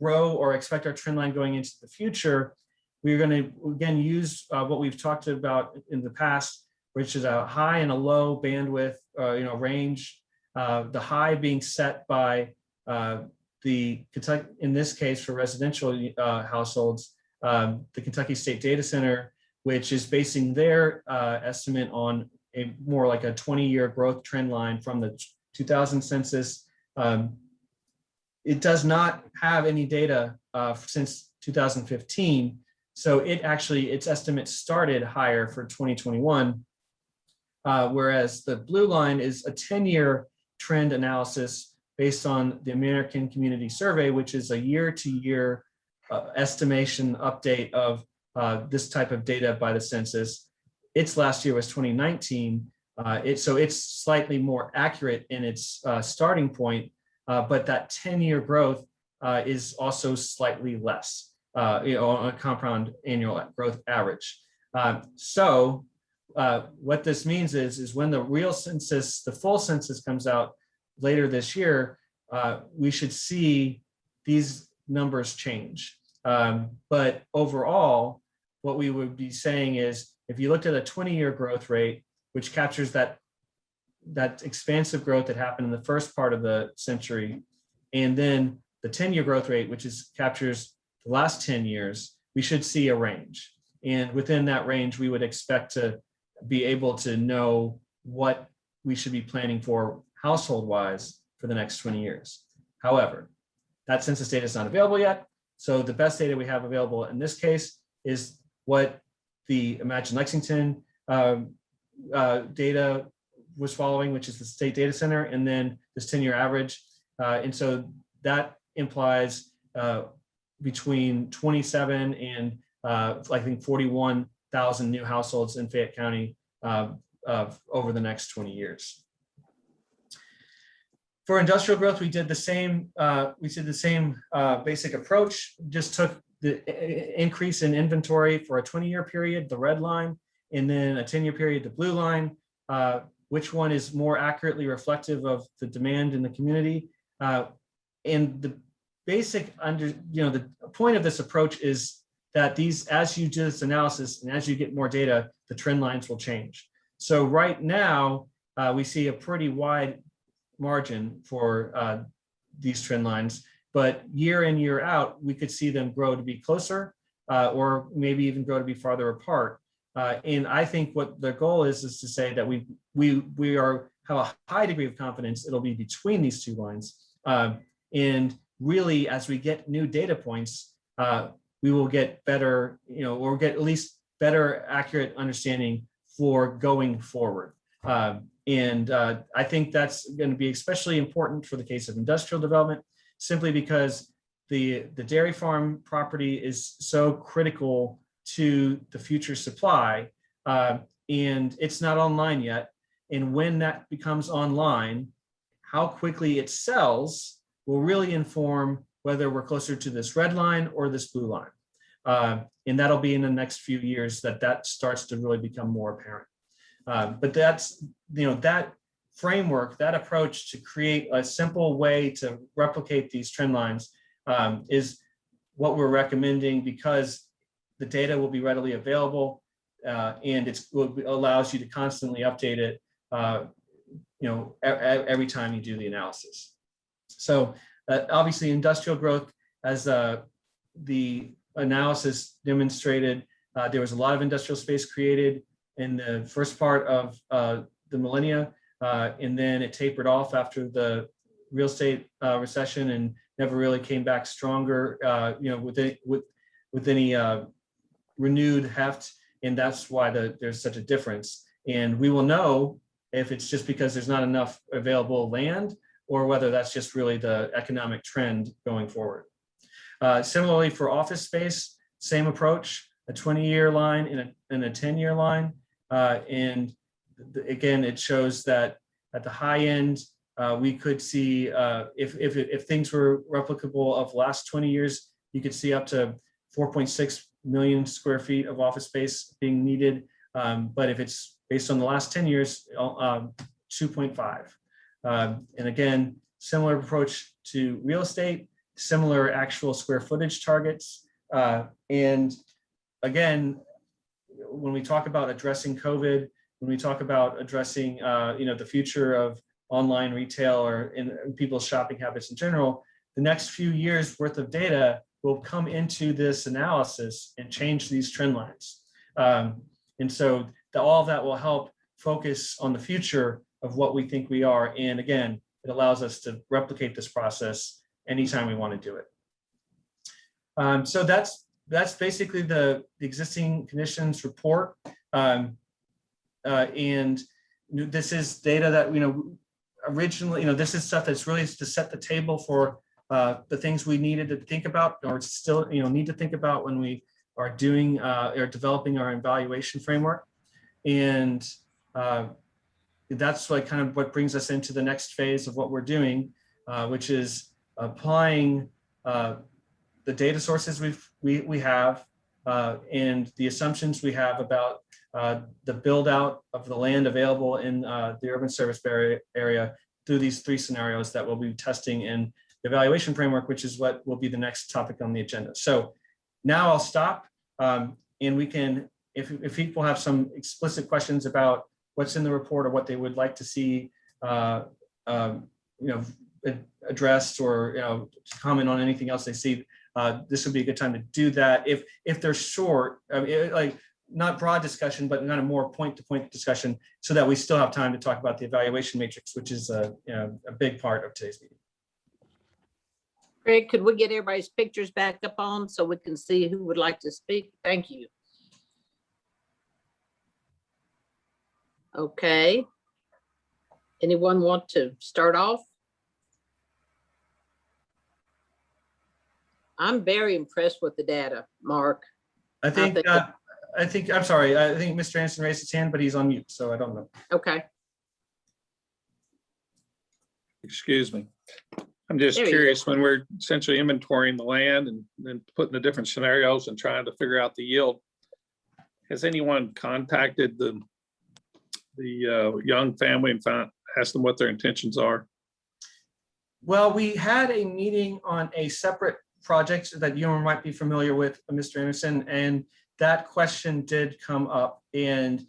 grow or expect our trend line going into the future, we're going to again use what we've talked about in the past, which is a high and a low bandwidth range. The high being set by the Kentucky, in this case for residential households, the Kentucky State Data Center, which is basing their estimate on a more like a 20-year growth trend line from the 2000 census. It does not have any data since 2015. So its estimates started higher for 2021, whereas the blue line is a 10-year trend analysis based on the American Community Survey, which is a year-to-year estimation update of this type of data by the census. Its last year was 2019, so it's slightly more accurate in its starting point, but that 10-year growth is also slightly less, on a compound annual growth average. So what this means is when the real census, the full census comes out later this year, we should see these numbers change. But overall, what we would be saying is, if you looked at a 20-year growth rate, which captures that expansive growth that happened in the first part of the century, and then the 10-year growth rate, which captures the last 10 years, we should see a range. And within that range, we would expect to be able to know what we should be planning for household-wise for the next 20 years. However, that census data is not available yet. So the best data we have available in this case is what the Imagine Lexington data was following, which is the state data center, and then this 10-year average. And so that implies between 27 and I think 41,000 new households in Fayette County over the next 20 years. For industrial growth, we did the same. Basic approach. Just took the increase in inventory for a 20-year period, the red line, and then a 10-year period, the blue line. Which one is more accurately reflective of the demand in the community? And the basic the point of this approach is that as you do this analysis and as you get more data, the trend lines will change. So right now, we see a pretty wide margin for these trend lines, but year in, year out, we could see them grow to be closer or maybe even grow to be farther apart. And I think what the goal is to say that we have a high degree of confidence it'll be between these two lines. And really, as we get new data points, we will get better, or get at least better accurate understanding for going forward. And I think that's going to be especially important for the case of industrial development, simply because the dairy farm property is so critical to the future supply, and it's not online yet. And when that becomes online, how quickly it sells will really inform whether we're closer to this red line or this blue line. And that'll be in the next few years that starts to really become more apparent. But that's, that framework, that approach to create a simple way to replicate these trend lines is what we're recommending, because the data will be readily available, and it allows you to constantly update it, every time you do the analysis. So obviously industrial growth as the analysis demonstrated, there was a lot of industrial space created in the first part of the millennia, and then it tapered off after the real estate recession and never really came back stronger, with any renewed heft, and that's why there's such a difference. And we will know if it's just because there's not enough available land, or whether that's just really the economic trend going forward. Similarly for office space, same approach, a 20-year line and a 10-year line. And again, it shows that at the high end, we could see if things were replicable of last 20 years, you could see up to 4.6 million square feet of office space being needed. But if it's based on the last 10 years, 2.5. And again, similar approach to real estate, similar actual square footage targets. And again, when we talk about addressing COVID, when we talk about addressing the future of online retail or in people's shopping habits in general, the next few years worth of data will come into this analysis and change these trend lines. And so all of that will help focus on the future of what we think we are. And again, it allows us to replicate this process anytime we want to do it. So that's basically the existing conditions report. And this is data that, originally, this is stuff that's really to set the table for the things we needed to think about, or still, need to think about when we are doing or developing our evaluation framework. And that's what brings us into the next phase of what we're doing, which is applying the data sources we have and the assumptions we have about the build out of the land available in the urban service area through these three scenarios that we'll be testing in the evaluation framework, which is what will be the next topic on the agenda. So now I'll stop, and we can, if people have some explicit questions about what's in the report or what they would like to see addressed, or comment on anything else they see, this would be a good time to do that. If they're short, like not broad discussion, but kind of more point-to-point discussion, so that we still have time to talk about the evaluation matrix, which is a big part of today's meeting. Greg, could we get everybody's pictures back up on so we can see who would like to speak? Thank you. Okay. Anyone want to start off? I'm very impressed with the data, Mark. I think I'm sorry. I think Mr. Anderson raised his hand, but he's on mute, so I don't know. Okay. Excuse me. I'm just curious, when we're essentially inventorying the land and then putting the different scenarios and trying to figure out the yield, has anyone contacted the young family and asked them what their intentions are? Well, we had a meeting on a separate project that you might be familiar with, Mr. Anderson, and that question did come up, and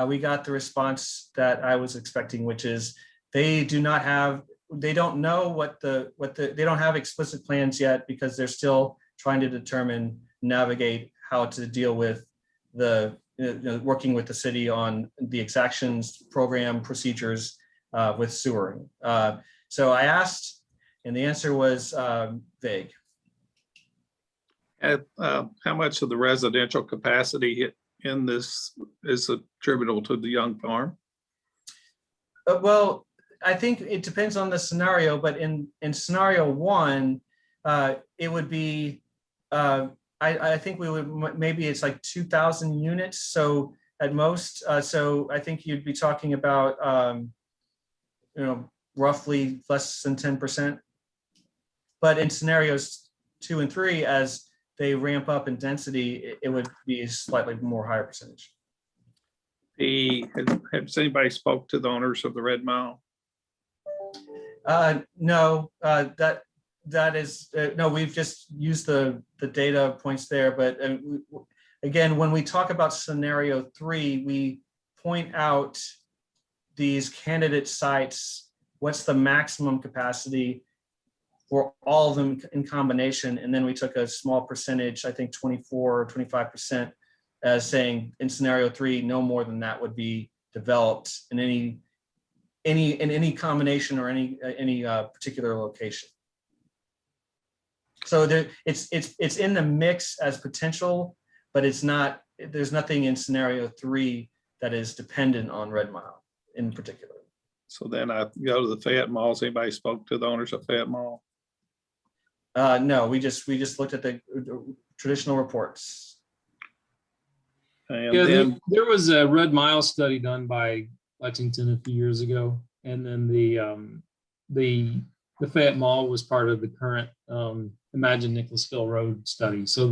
we got the response that I was expecting, which is they don't know they don't have explicit plans yet, because they're still trying to navigate how to deal with working with the city on the exactions program procedures with sewer. So I asked, and the answer was vague. How much of the residential capacity in this is attributable to the young farm? Well, I think it depends on the scenario, but in scenario one, it would be, I think we would, maybe it's like 2,000 units. So at most, so I think you'd be talking about, roughly less than 10%. But in scenarios 2 and 3, as they ramp up in density, it would be a slightly more higher percentage. Has anybody spoke to the owners of the Red Mile? No, that is, no, we've just used the data points there. But again, when we talk about scenario 3, we point out these candidate sites, what's the maximum capacity, for all of them in combination. And then we took a small percentage, I think 24 or 25%, as saying in scenario 3, no more than that would be developed in any combination or any particular location. So there, it's in the mix as potential, but it's not. There's nothing in scenario 3 that is dependent on Red Mile in particular. So then I go to the Fayette Malls. Anybody spoke to the owners of Fayette Mall? No, we just looked at the traditional reports. And Yeah, then there was a Red Mile study done by Lexington a few years ago, and then the Fayette Mall was part of the current Imagine Nicholasville Road study. So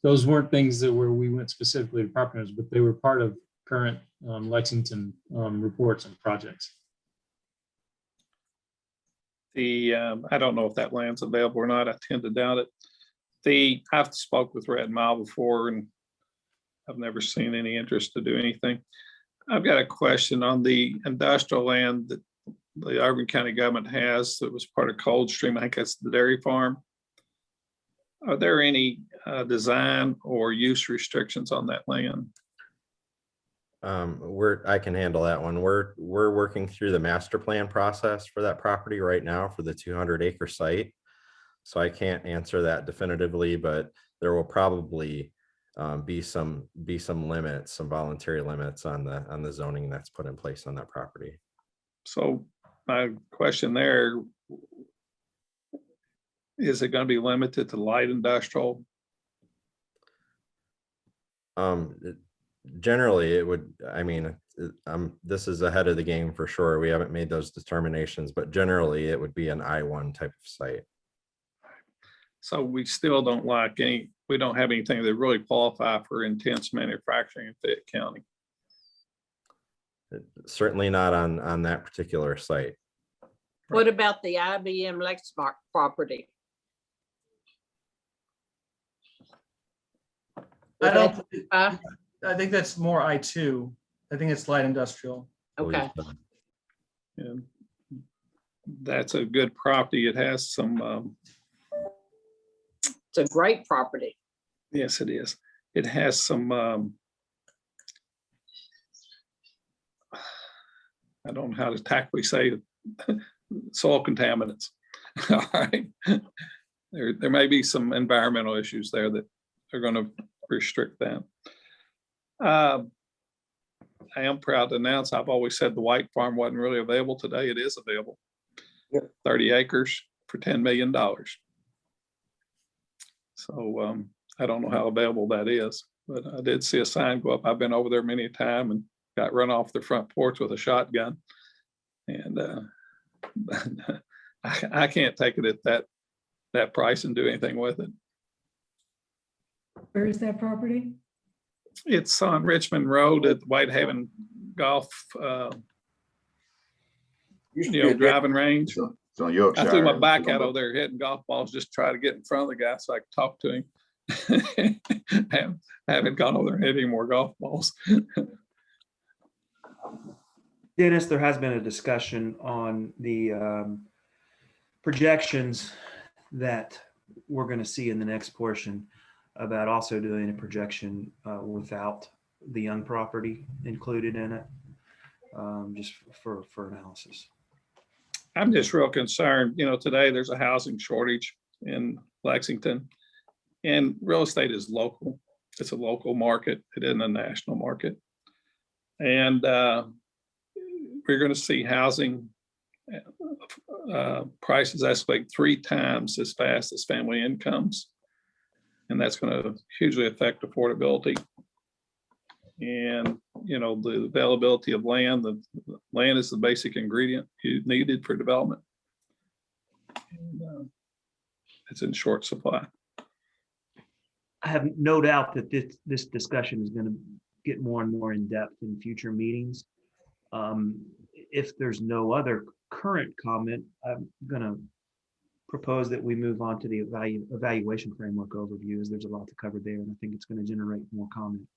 those weren't things that where we went specifically to partners, but they were part of current Lexington reports and projects. I don't know if that land's available or not. I tend to doubt it. I've spoke with Red Mile before, and I've never seen any interest to do anything. I've got a question on the industrial land that the Auburn County government has that was part of Coldstream. I think that's the dairy farm. Are there any design or use restrictions on that land? I can handle that one. We're working through the master plan process for that property right now for the 200-acre site. So I can't answer that definitively, but there will probably be some limits, some voluntary limits on the zoning that's put in place on that property. So my question there, is it going to be limited to light industrial? Generally, it would. I mean, this is ahead of the game for sure. We haven't made those determinations, but generally, it would be an I-1 type of site. So we still don't we don't have anything that really qualify for intense manufacturing in Fayette County. Certainly not on that particular site. What about the IBM Lexmark property? I think that's more I2. I think it's light industrial. Okay. And that's a good property. It has some, It's a great property. yes, it is. It has some, I don't know how to tactfully say it, soil contaminants. All right. There may be some environmental issues there that are going to restrict that. I am proud to announce, I've always said the White Farm wasn't really available. Today it is available. Yep. 30 acres for $10 million. So I don't know how available that is, but I did see a sign go up. I've been over there many a time and got run off the front porch with a shotgun. And I can't take it at that price and do anything with it. Where is that property? It's on Richmond Road at Whitehaven Golf, driving range. It's on Yorkshire. I threw my back out over there hitting golf balls, just try to get in front of the guy so I could talk to him. Haven't gone over there and hit any more golf balls. Dennis, there has been a discussion on the projections that we're going to see in the next portion about also doing a projection without the Young property included in it, just for analysis. I'm just real concerned. Today there's a housing shortage in Lexington, and real estate is local. It's a local market. It isn't a national market. And we're going to see housing prices escalate 3 times as fast as family incomes. And that's going to hugely affect affordability. And, the availability of land, the land is the basic ingredient needed for development. And, it's in short supply. I have no doubt that this discussion is going to get more and more in depth in future meetings. If there's no other current comment, I'm going to propose that we move on to the evaluation framework overview, as there's a lot to cover there, and I think it's going to generate more comment.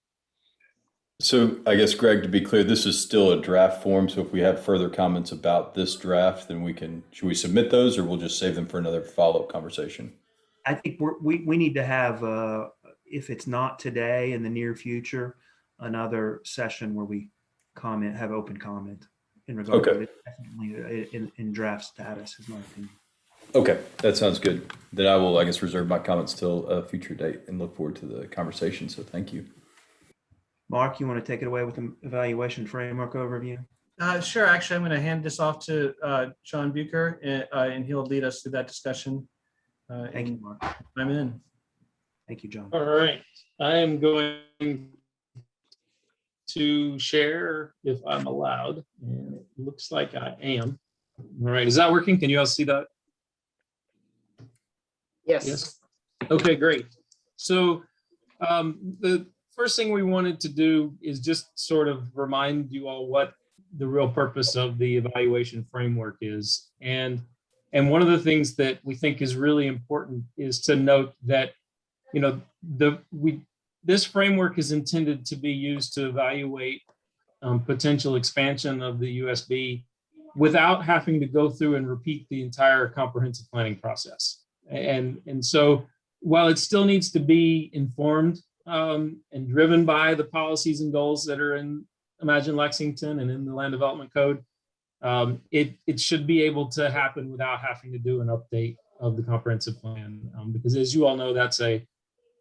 So I guess, Greg, to be clear, this is still a draft form. So if we have further comments about this draft, then should we submit those, or we'll just save them for another follow-up conversation? I think we need to have, if it's not today, in the near future, another session where we have open comment in regard to Okay. it. Definitely in draft status is my opinion. Okay, that sounds good. Then I will, I guess, reserve my comments till a future date and look forward to the conversation. So thank you. Mark, you want to take it away with an evaluation framework overview? Sure. Actually, I'm going to hand this off to John Bucher, and he'll lead us through that discussion. Thank you, Mark. I'm in. Thank you, John. All right, I am going to share if I'm allowed, and it looks like I am. All right, is that working? Can you all see that? Yes. Okay, great. So the first thing we wanted to do is just sort of remind you all what the real purpose of the evaluation framework is. And one of the things that we think is really important is to note that, you know, this framework is intended to be used to evaluate potential expansion of the USB without having to go through and repeat the entire comprehensive planning process. And so while it still needs to be informed and driven by the policies and goals that are in Imagine Lexington and in the Land Development Code, it should be able to happen without having to do an update of the comprehensive plan. Because as you all know, that's a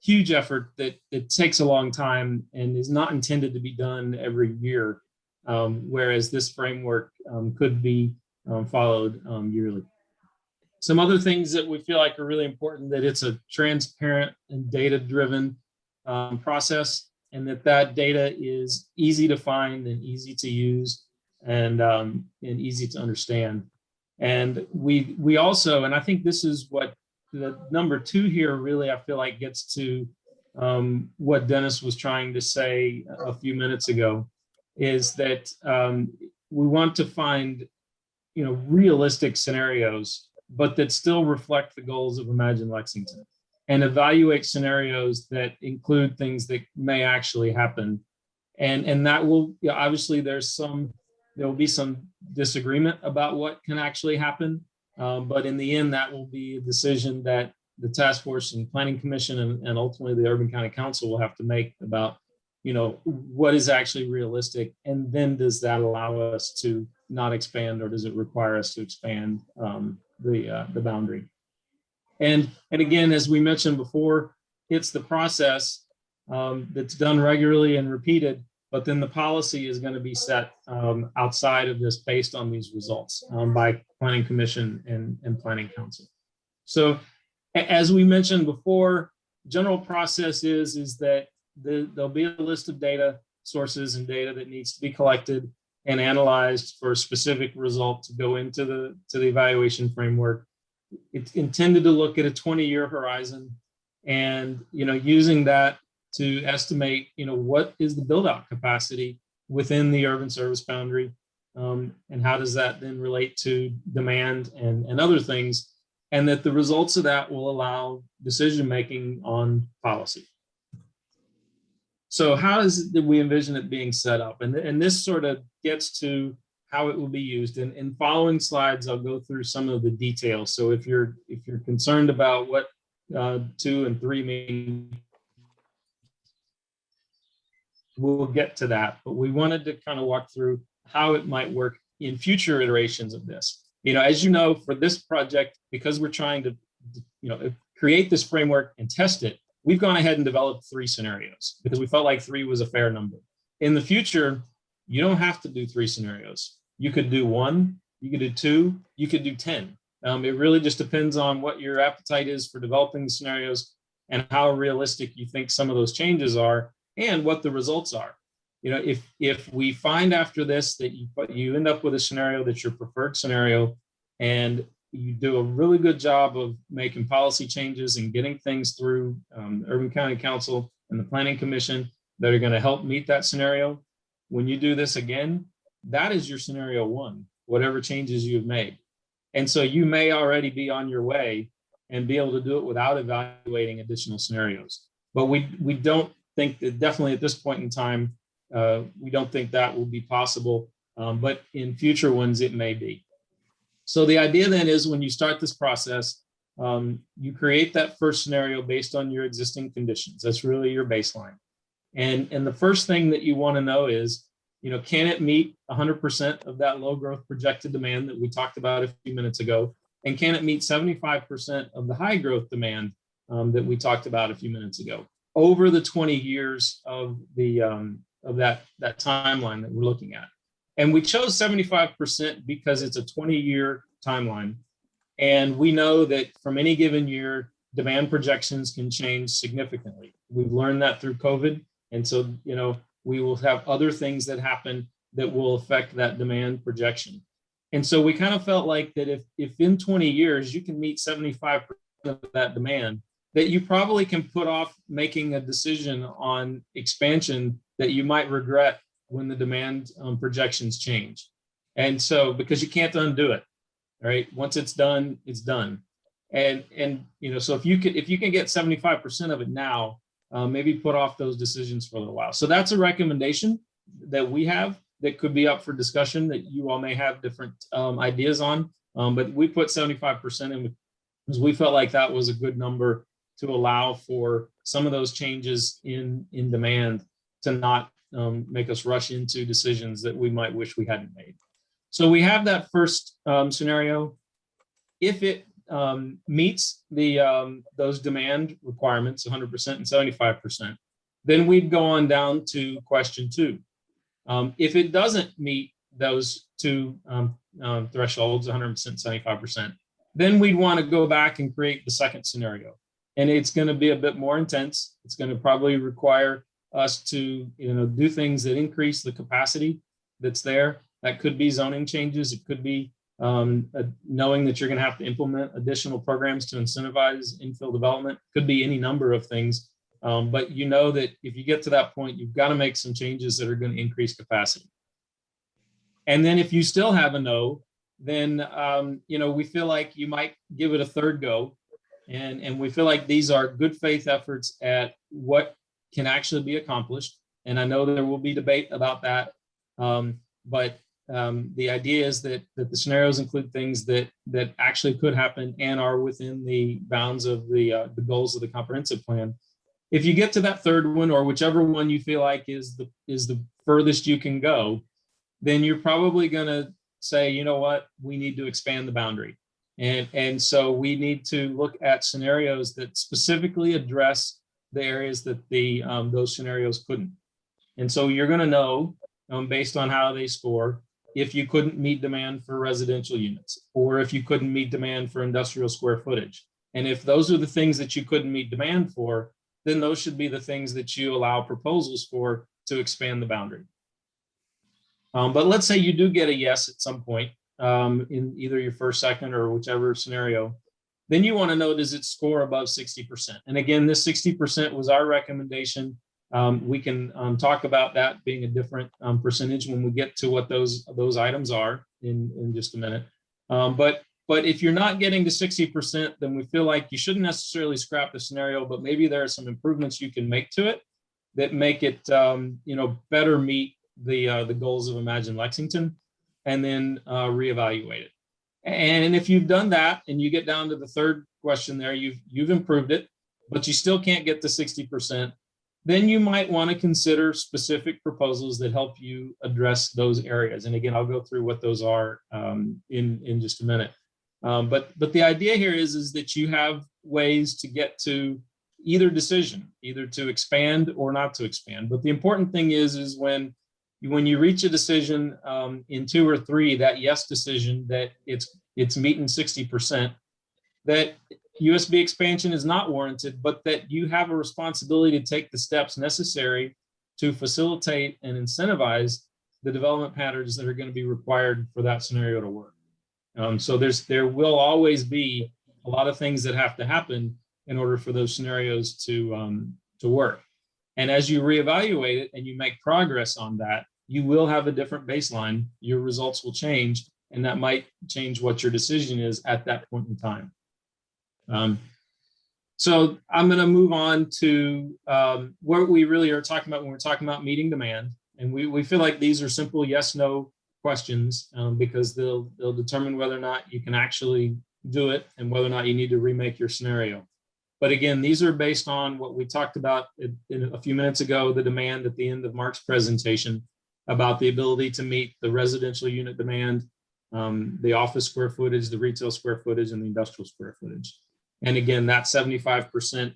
huge effort that it takes a long time and is not intended to be done every year, whereas this framework could be followed yearly. Some other things that we feel like are really important, that it's a transparent and data-driven process, and that data is easy to find and easy to use and easy to understand. And we also, and I think this is what the number 2 here really, I feel like, gets to what Dennis was trying to say a few minutes ago, is that we want to find, you know, realistic scenarios, but that still reflect the goals of Imagine Lexington, and evaluate scenarios that include things that may actually happen. And that will, you know, obviously there will be some disagreement about what can actually happen. But in the end, that will be a decision that the task force and planning commission and ultimately the Urban County Council will have to make about, you know, what is actually realistic. And then does that allow us to not expand, or does it require us to expand the boundary? And again, as we mentioned before, it's the process that's done regularly and repeated, but then the policy is going to be set outside of this based on these results by Planning Commission and Planning Council. So as we mentioned before, general process is that there'll be a list of data sources and data that needs to be collected and analyzed for a specific result to go into the evaluation framework. It's intended to look at a 20-year horizon, and, you know, using that to estimate, you know, what is the build-out capacity within the urban service boundary, and how does that then relate to demand and other things, and that the results of that will allow decision-making on policy. So how do we envision it being set up? And this sort of gets to how it will be used. And in following slides, I'll go through some of the details. So if you're concerned about what 2 and 3 mean, we'll get to that. But we wanted to kind of walk through how it might work in future iterations of this. You know, as you know, for this project, because we're trying to, you know, create this framework and test it, we've gone ahead and developed 3 scenarios because we felt like 3 was a fair number. In the future, you don't have to do 3 scenarios. You could do 1, you could do 2, you could do 10. It really just depends on what your appetite is for developing the scenarios and how realistic you think some of those changes are and what the results are. You know, if we find after this that you end up with a scenario that's your preferred scenario, and you do a really good job of making policy changes and getting things through Urban County Council and the Planning Commission that are going to help meet that scenario, when you do this again, that is your scenario 1, whatever changes you've made. And so you may already be on your way and be able to do it without evaluating additional scenarios. But we don't think that, definitely at this point in time, we don't think that will be possible, but in future ones, it may be. So the idea then is when you start this process, you create that first scenario based on your existing conditions. That's really your baseline. And the first thing that you want to know is, can it meet 100% of that low growth projected demand that we talked about a few minutes ago? And can it meet 75% of the high growth demand that we talked about a few minutes ago over the 20 years of that timeline that we're looking at? And we chose 75% because it's a 20-year timeline. And we know that from any given year, demand projections can change significantly. We've learned that through COVID. And so, we will have other things that happen that will affect that demand projection. And so we kind of felt like that if in 20 years you can meet 75% of that demand, that you probably can put off making a decision on expansion that you might regret when the demand projections change. And so, because you can't undo it, right? Once it's done, it's done. And so if you can get 75% of it now, maybe put off those decisions for a little while. So that's a recommendation that we have that could be up for discussion that you all may have different ideas on. But we put 75% in because we felt like that was a good number to allow for some of those changes in demand to not make us rush into decisions that we might wish we hadn't made. So we have that first scenario. If it meets those demand requirements, 100% and 75%, then we'd go on down to question 2. If it doesn't meet those two thresholds, 100%, 75%, then we'd want to go back and create the second scenario. And it's going to be a bit more intense. It's going to probably require us to do things that increase the capacity that's there. That could be zoning changes. It could be knowing that you're going to have to implement additional programs to incentivize infill development. Could be any number of things. But that if you get to that point, you've got to make some changes that are going to increase capacity. And then if you still have a no, then we feel like you might give it a third go. And we feel like these are good faith efforts at what can actually be accomplished. And I know there will be debate about that. But the idea is that the scenarios include things that actually could happen and are within the bounds of the goals of the comprehensive plan. If you get to that third one, or whichever one you feel like is the furthest you can go, then you're probably going to say, you know what, we need to expand the boundary. And so we need to look at scenarios that specifically address the areas that those scenarios couldn't. And so you're going to know, based on how they score, if you couldn't meet demand for residential units, or if you couldn't meet demand for industrial square footage. And if those are the things that you couldn't meet demand for, then those should be the things that you allow proposals for to expand the boundary. But let's say you do get a yes at some point in either your first, second, or whichever scenario, then you want to know, does it score above 60%? And again, this 60% was our recommendation. We can talk about that being a different percentage when we get to what those items are in just a minute. But if you're not getting to 60%, then we feel like you shouldn't necessarily scrap the scenario, but maybe there are some improvements you can make to it that make it better meet the goals of Imagine Lexington, and then reevaluate it. And if you've done that and you get down to the third question there, you've improved it, but you still can't get to 60%, then you might want to consider specific proposals that help you address those areas. And again, I'll go through what those are in just a minute. But the idea here is that you have ways to get to either decision, either to expand or not to expand. But the important thing is when you reach a decision in 2 or 3, that yes decision, that it's meeting 60%, that USB expansion is not warranted, but that you have a responsibility to take the steps necessary to facilitate and incentivize the development patterns that are going to be required for that scenario to work. So there will always be a lot of things that have to happen in order for those scenarios to work. And as you reevaluate it and you make progress on that, you will have a different baseline. Your results will change, and that might change what your decision is at that point in time. So I'm going to move on to what we really are talking about when we're talking about meeting demand. And we feel like these are simple yes, no questions because they'll determine whether or not you can actually do it and whether or not you need to remake your scenario. But again, these are based on what we talked about in a few minutes ago, the demand at the end of Mark's presentation about the ability to meet the residential unit demand, the office square footage, the retail square footage, and the industrial square footage. And again, that 75%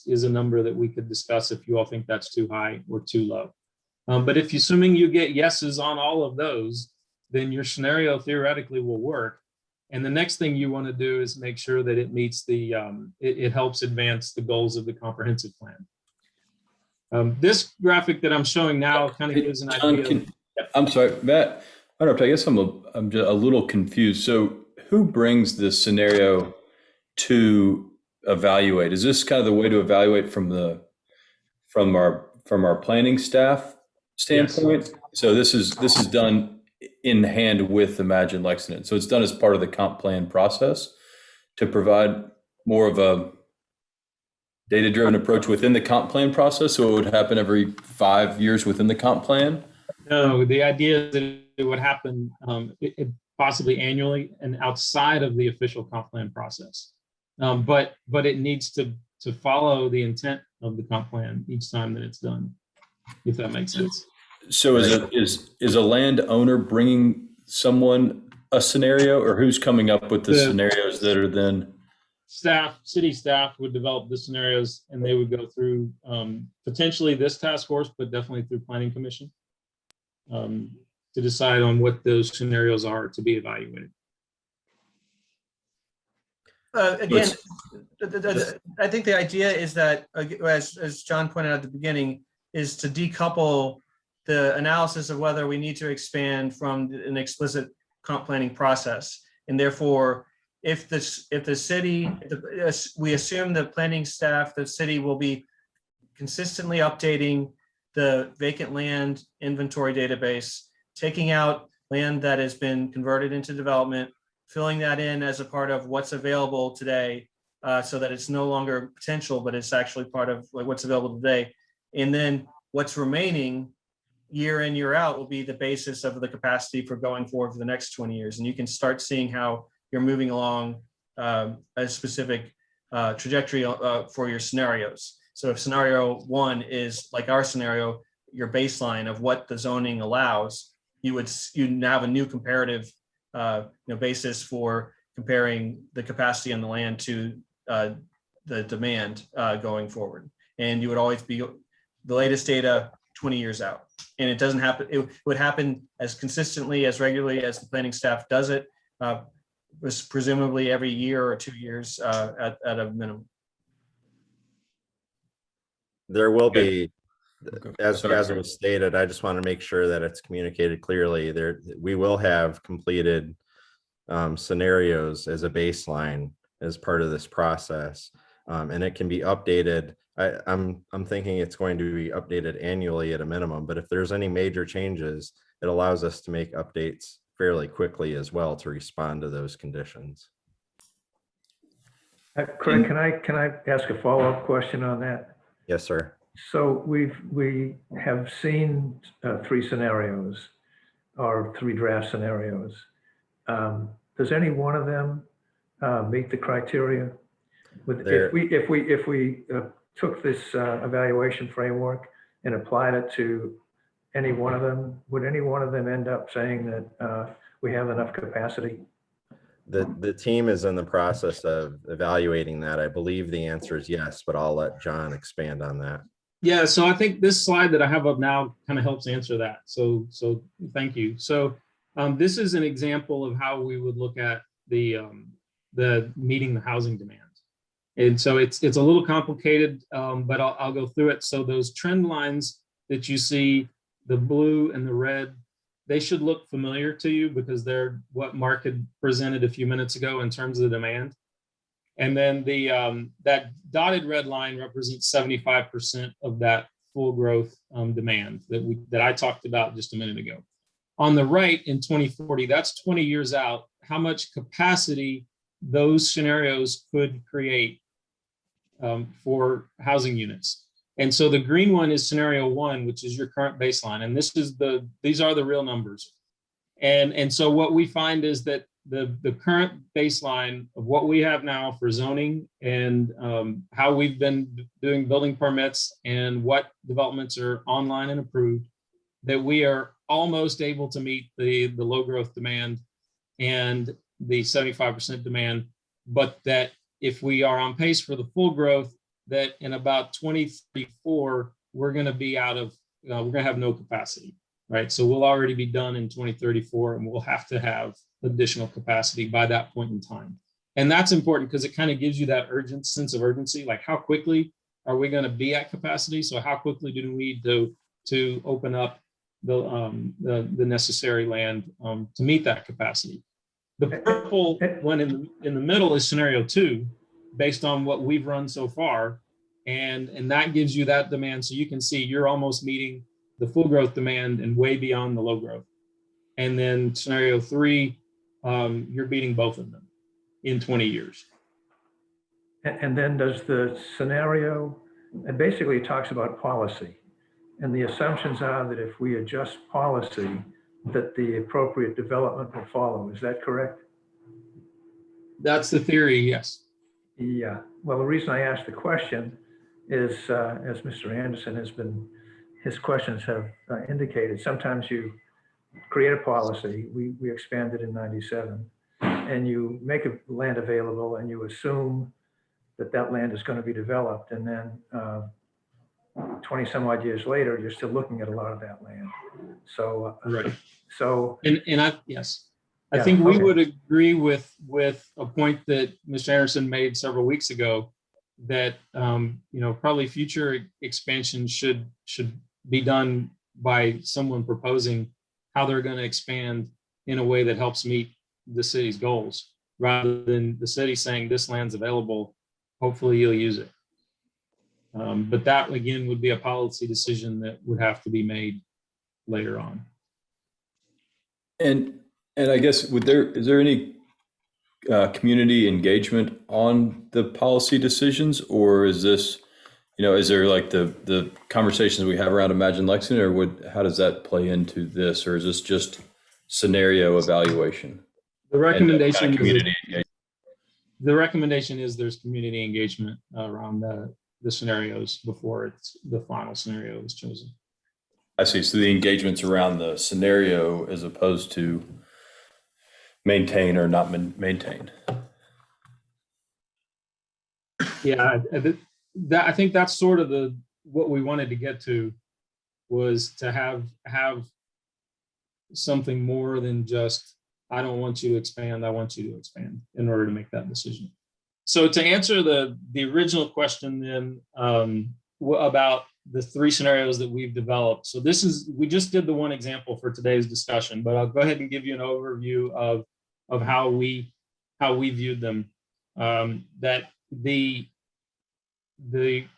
is a number that we could discuss if you all think that's too high or too low. But if assuming you get yeses on all of those, then your scenario theoretically will work. And the next thing you want to do is make sure that it meets the, it helps advance the goals of the comprehensive plan. This graphic that I'm showing now kind of gives an idea. I'm sorry, Matt, I don't know, I guess I'm just a little confused. So who brings this scenario to evaluate? Is this kind of the way to evaluate from our planning staff standpoint? Yes. So this is done in hand with Imagine Lexington. So it's done as part of the comp plan process to provide more of a data-driven approach within the comp plan process. So it would happen every 5 years within the comp plan? No, the idea is that it would happen possibly annually and outside of the official comp plan process. But it needs to follow the intent of the comp plan each time that it's done, if that makes sense. So is a landowner bringing someone a scenario, or who's coming up with the scenarios that are then? City staff would develop the scenarios, and they would go through potentially this task force, but definitely through Planning Commission to decide on what those scenarios are to be evaluated. Again, I think the idea is that, as John pointed out at the beginning, is to decouple the analysis of whether we need to expand from an explicit comp planning process. And therefore, if the city, we assume the planning staff, the city will be consistently updating the vacant land inventory database, taking out land that has been converted into development, filling that in as a part of what's available today, so that it's no longer potential, but it's actually part of what's available today. And then what's remaining year in, year out will be the basis of the capacity for going forward for the next 20 years. And you can start seeing how you're moving along a specific trajectory for your scenarios. So if scenario one is like our scenario, your baseline of what the zoning allows, you have a new comparative basis for comparing the capacity on the land to the demand going forward. And you would always be the latest data 20 years out. And it doesn't happen, it would happen as consistently, as regularly as the planning staff does it, was presumably every year or 2 years at a minimum. There will be, as was stated, I just want to make sure that it's communicated clearly. We will have completed scenarios as a baseline as part of this process, and it can be updated. I'm thinking it's going to be updated annually at a minimum, but if there's any major changes, it allows us to make updates fairly quickly as well to respond to those conditions. Craig, can I ask a follow-up question on that? Yes, sir. So we have seen 3 scenarios or 3 draft scenarios. Does any one of them meet the criteria? If we took this evaluation framework and applied it to any one of them, would any one of them end up saying that we have enough capacity? The team is in the process of evaluating that. I believe the answer is yes, but I'll let John expand on that. Yeah, so I think this slide that I have up now kind of helps answer that. So thank you. So this is an example of how we would look at the meeting the housing demand. And so it's a little complicated, but I'll go through it. So those trend lines that you see, the blue and the red, they should look familiar to you because they're what Mark had presented a few minutes ago in terms of the demand. And then that dotted red line represents 75% of that full growth demand that I talked about just a minute ago. On the right in 2040, that's 20 years out, how much capacity those scenarios could create for housing units. And so the green one is scenario 1, which is your current baseline. And these are the real numbers. And so what we find is that the current baseline of what we have now for zoning and how we've been doing building permits and what developments are online and approved, that we are almost able to meet the low growth demand and the 75% demand, but that if we are on pace for the full growth, that in about 2034, we're going to be we're going to have no capacity, right? So we'll already be done in 2034 and we'll have to have additional capacity by that point in time. And that's important because it kind of gives you that sense of urgency, like how quickly are we going to be at capacity? So how quickly do we need to open up the necessary land to meet that capacity? The purple one in the middle is scenario 2, based on what we've run so far. And that gives you that demand. So you can see you're almost meeting the full growth demand and way beyond the low growth. And then scenario 3, you're beating both of them in 20 years. And then does the scenario, it basically talks about policy. And the assumptions are that if we adjust policy, that the appropriate development will follow. Is that correct? That's the theory, yes. Yeah. Well, the reason I asked the question is, as Mr. Anderson his questions have indicated, sometimes you create a policy. We expanded in 97, and you make a land available and you assume that land is going to be developed. And then 20 some odd years later, you're still looking at a lot of that land. So, Right. So, yes, I Yeah, think we okay. would agree with a point that Mr. Anderson made several weeks ago, that probably future expansion should be done by someone proposing how they're going to expand in a way that helps meet the city's goals, rather than the city saying this land's available, hopefully you'll use it. But that again would be a policy decision that would have to be made later on. And I guess is there any community engagement on the policy decisions, or is this, is there like the conversations we have around Imagine Lexington, or how does that play into this, or is this just scenario evaluation? The recommendation And community engagement. The recommendation is there's community engagement around the scenarios before the final scenario is chosen. I see. So the engagement's around the scenario as opposed to maintain or not maintain. Yeah, I think that's sort of what we wanted to get to, was to have something more than just, I don't want you to expand, I want you to expand, in order to make that decision. So to answer the original question then, about the 3 scenarios that we've developed. So we just did the one example for today's discussion, but I'll go ahead and give you an overview of how we viewed them. That the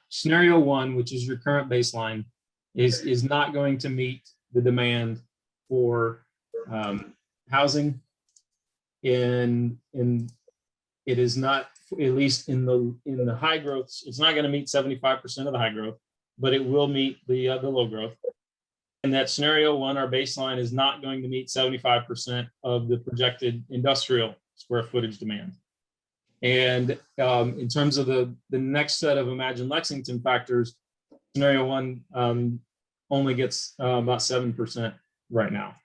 scenario 1, which is your current baseline, is not going to meet the demand for housing, and it is not, at least in the high growth, it's not going to meet 75% of the high growth, but it will meet the low growth. And that scenario 1, our baseline, is not going to meet 75% of the projected industrial square footage demand. And in terms of the next set of Imagine Lexington factors, scenario 1 only gets about 7% right now.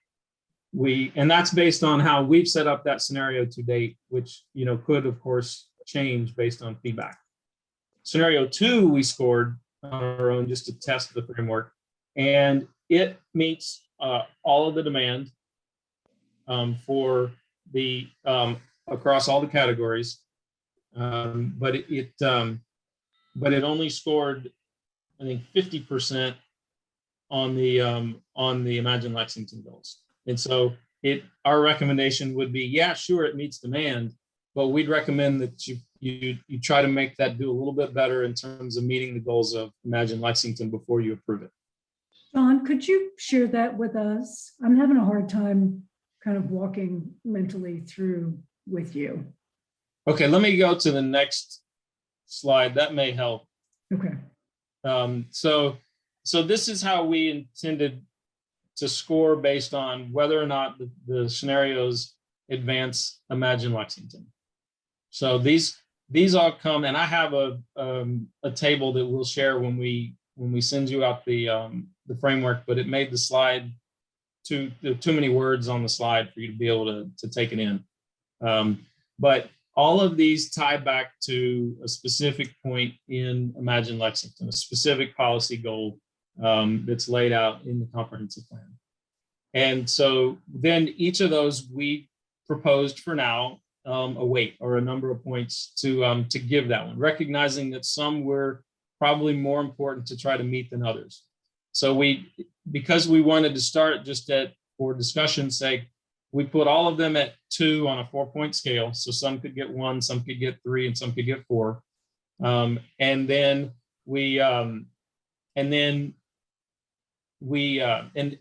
And that's based on how we've set up that scenario to date, which could of course change based on feedback. Scenario 2 we scored on our own just to test the framework, and it meets all of the demand for the across all the categories, but it only scored, I think, 50% on the Imagine Lexington goals. And so our recommendation would be, yeah, sure, it meets demand, but we'd recommend that you try to make that do a little bit better in terms of meeting the goals of Imagine Lexington before you approve it. John, could you share that with us? I'm having a hard time kind of walking mentally through with you. Okay, let me go to the next slide. That may help. Okay. So this is how we intended to score based on whether or not the scenarios advance Imagine Lexington. So these all come, and I have a table that we'll share when we send you out the framework, but it made the slide too many words on the slide for you to be able to take it in. But all of these tie back to a specific point in Imagine Lexington, a specific policy goal that's laid out in the comprehensive plan. And so then each of those we proposed for now a weight or a number of points to give that one, recognizing that some were probably more important to try to meet than others. So because we wanted to start just for discussion's sake, we put all of them at 2 on a 4-point scale. So some could get 1, some could get 3, and some could get 4. And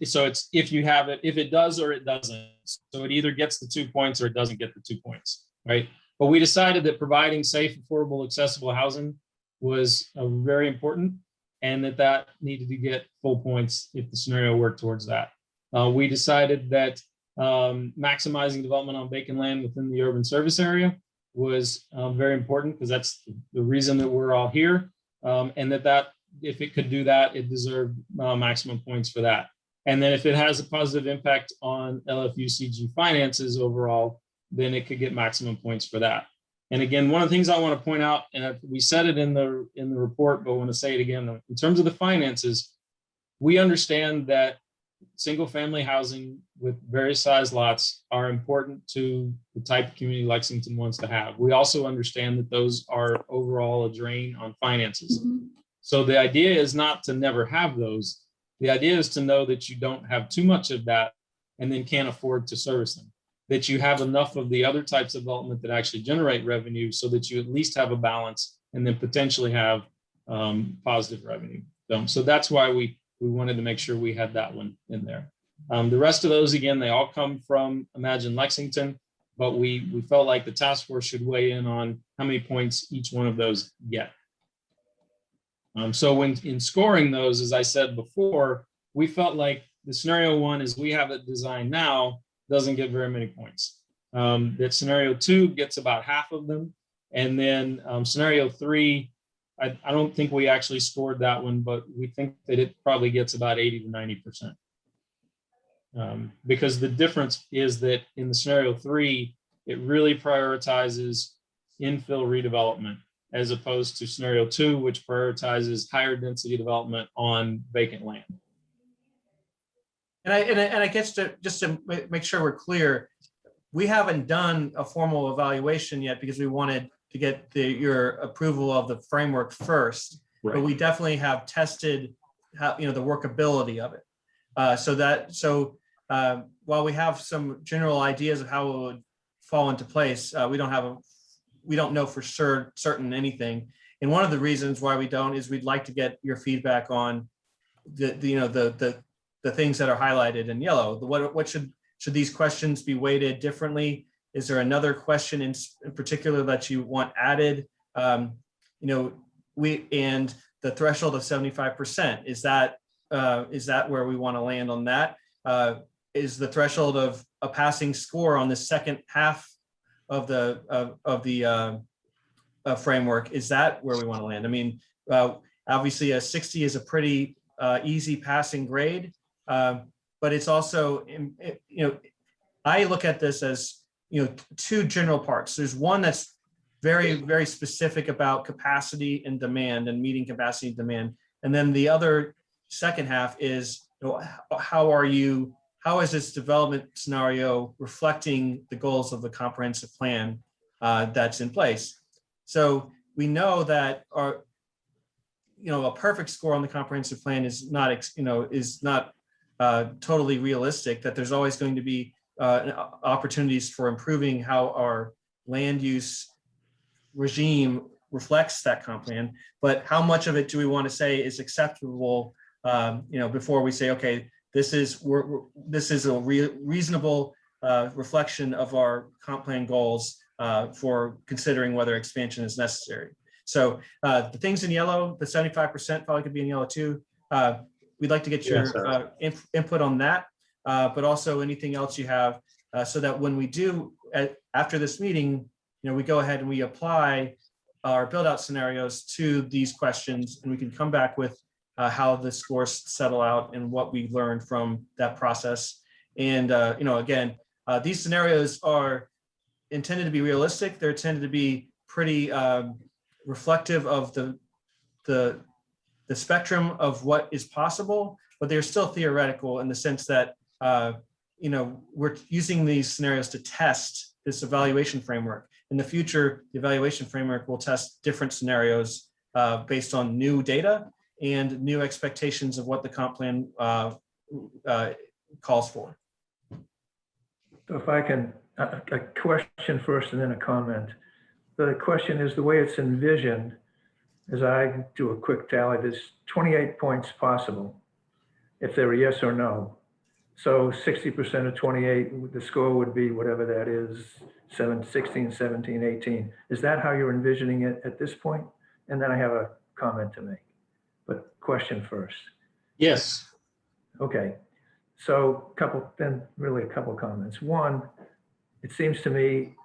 so it's if you have it, if it does or it doesn't. So it either gets the 2 points or it doesn't get the 2 points, right? But we decided that providing safe, affordable, accessible housing was very important, and that needed to get full points if the scenario worked towards that. We decided that maximizing development on vacant land within the urban service area was very important, because that's the reason that we're all here, and that if it could do that, it deserved maximum points for that. And then if it has a positive impact on LFUCG finances overall, then it could get maximum points for that. And again, one of the things I want to point out, and we said it in the report, but I want to say it again, in terms of the finances, we understand that single family housing with various size lots are important to the type of community Lexington wants to have. We also understand that those are overall a drain on finances. So the idea is not to never have those. The idea is to know that you don't have too much of that and then can't afford to service them, that you have enough of the other types of development that actually generate revenue so that you at least have a balance and then potentially have positive revenue. So that's why we wanted to make sure we had that one in there. The rest of those, again, they all come from Imagine Lexington, but we felt like the task force should weigh in on how many points each one of those get. So when in scoring those, as I said before, we felt like the scenario 1, as we have it designed now, doesn't get very many points. That scenario 2 gets about half of them. And then scenario 3, I don't think we actually scored that one, but we think that it probably gets about 80 to 90%. Because the difference is that in the scenario 3, it really prioritizes infill redevelopment, as opposed to scenario 2, which prioritizes higher density development on vacant land. And I guess just to make sure we're clear, we haven't done a formal evaluation yet because we wanted to get your approval of the framework first. Right. But we definitely have tested how, the workability of it. So while we have some general ideas of how it would fall into place, we don't know for sure certain anything. And one of the reasons why we don't is we'd like to get your feedback on the things that are highlighted in yellow. What should these questions be weighted differently? Is there another question in particular that you want added? And the threshold of 75%, is that where we want to land on that? Is the threshold of a passing score on the second half of the framework, is that where we want to land? I mean, obviously a 60 is a pretty easy passing grade, but it's also, I look at this as, 2 general parts. There's one that's very, very specific about capacity and demand and meeting capacity and demand. And then the other second half is, how is this development scenario reflecting the goals of the comprehensive plan that's in place? So we know that a perfect score on the comprehensive plan is not totally realistic, that there's always going to be opportunities for improving how our land use regime reflects that comp plan. But how much of it do we want to say is acceptable, before we say, okay, this is a reasonable reflection of our comp plan goals for considering whether expansion is necessary. So the things in yellow, the 75% probably could be in yellow too. We'd like to get your Yes, input on that, but also anything else you have, so that when we do, after this meeting, we go ahead and we apply our build out scenarios to these questions, and we can come back with how the scores settle out and what we learned from that process. And, again, these scenarios are intended to be realistic. They're intended to be pretty reflective of the spectrum of what is possible, but they're still theoretical in the sense that, we're using these scenarios to test this evaluation framework. In the future, the evaluation framework will test different scenarios based on new data and new expectations of what the comp plan calls for. So if I can, a question first and then a comment. The question is, the way it's envisioned, as I do a quick tally, there's 28 points possible if they're a yes or no. So 60% of 28, the score would be whatever that is, 16, 17, 18. Is that how you're envisioning it at this point? And then I have a comment to make, but question first. yes. Okay, so really a couple comments. One, it seems to me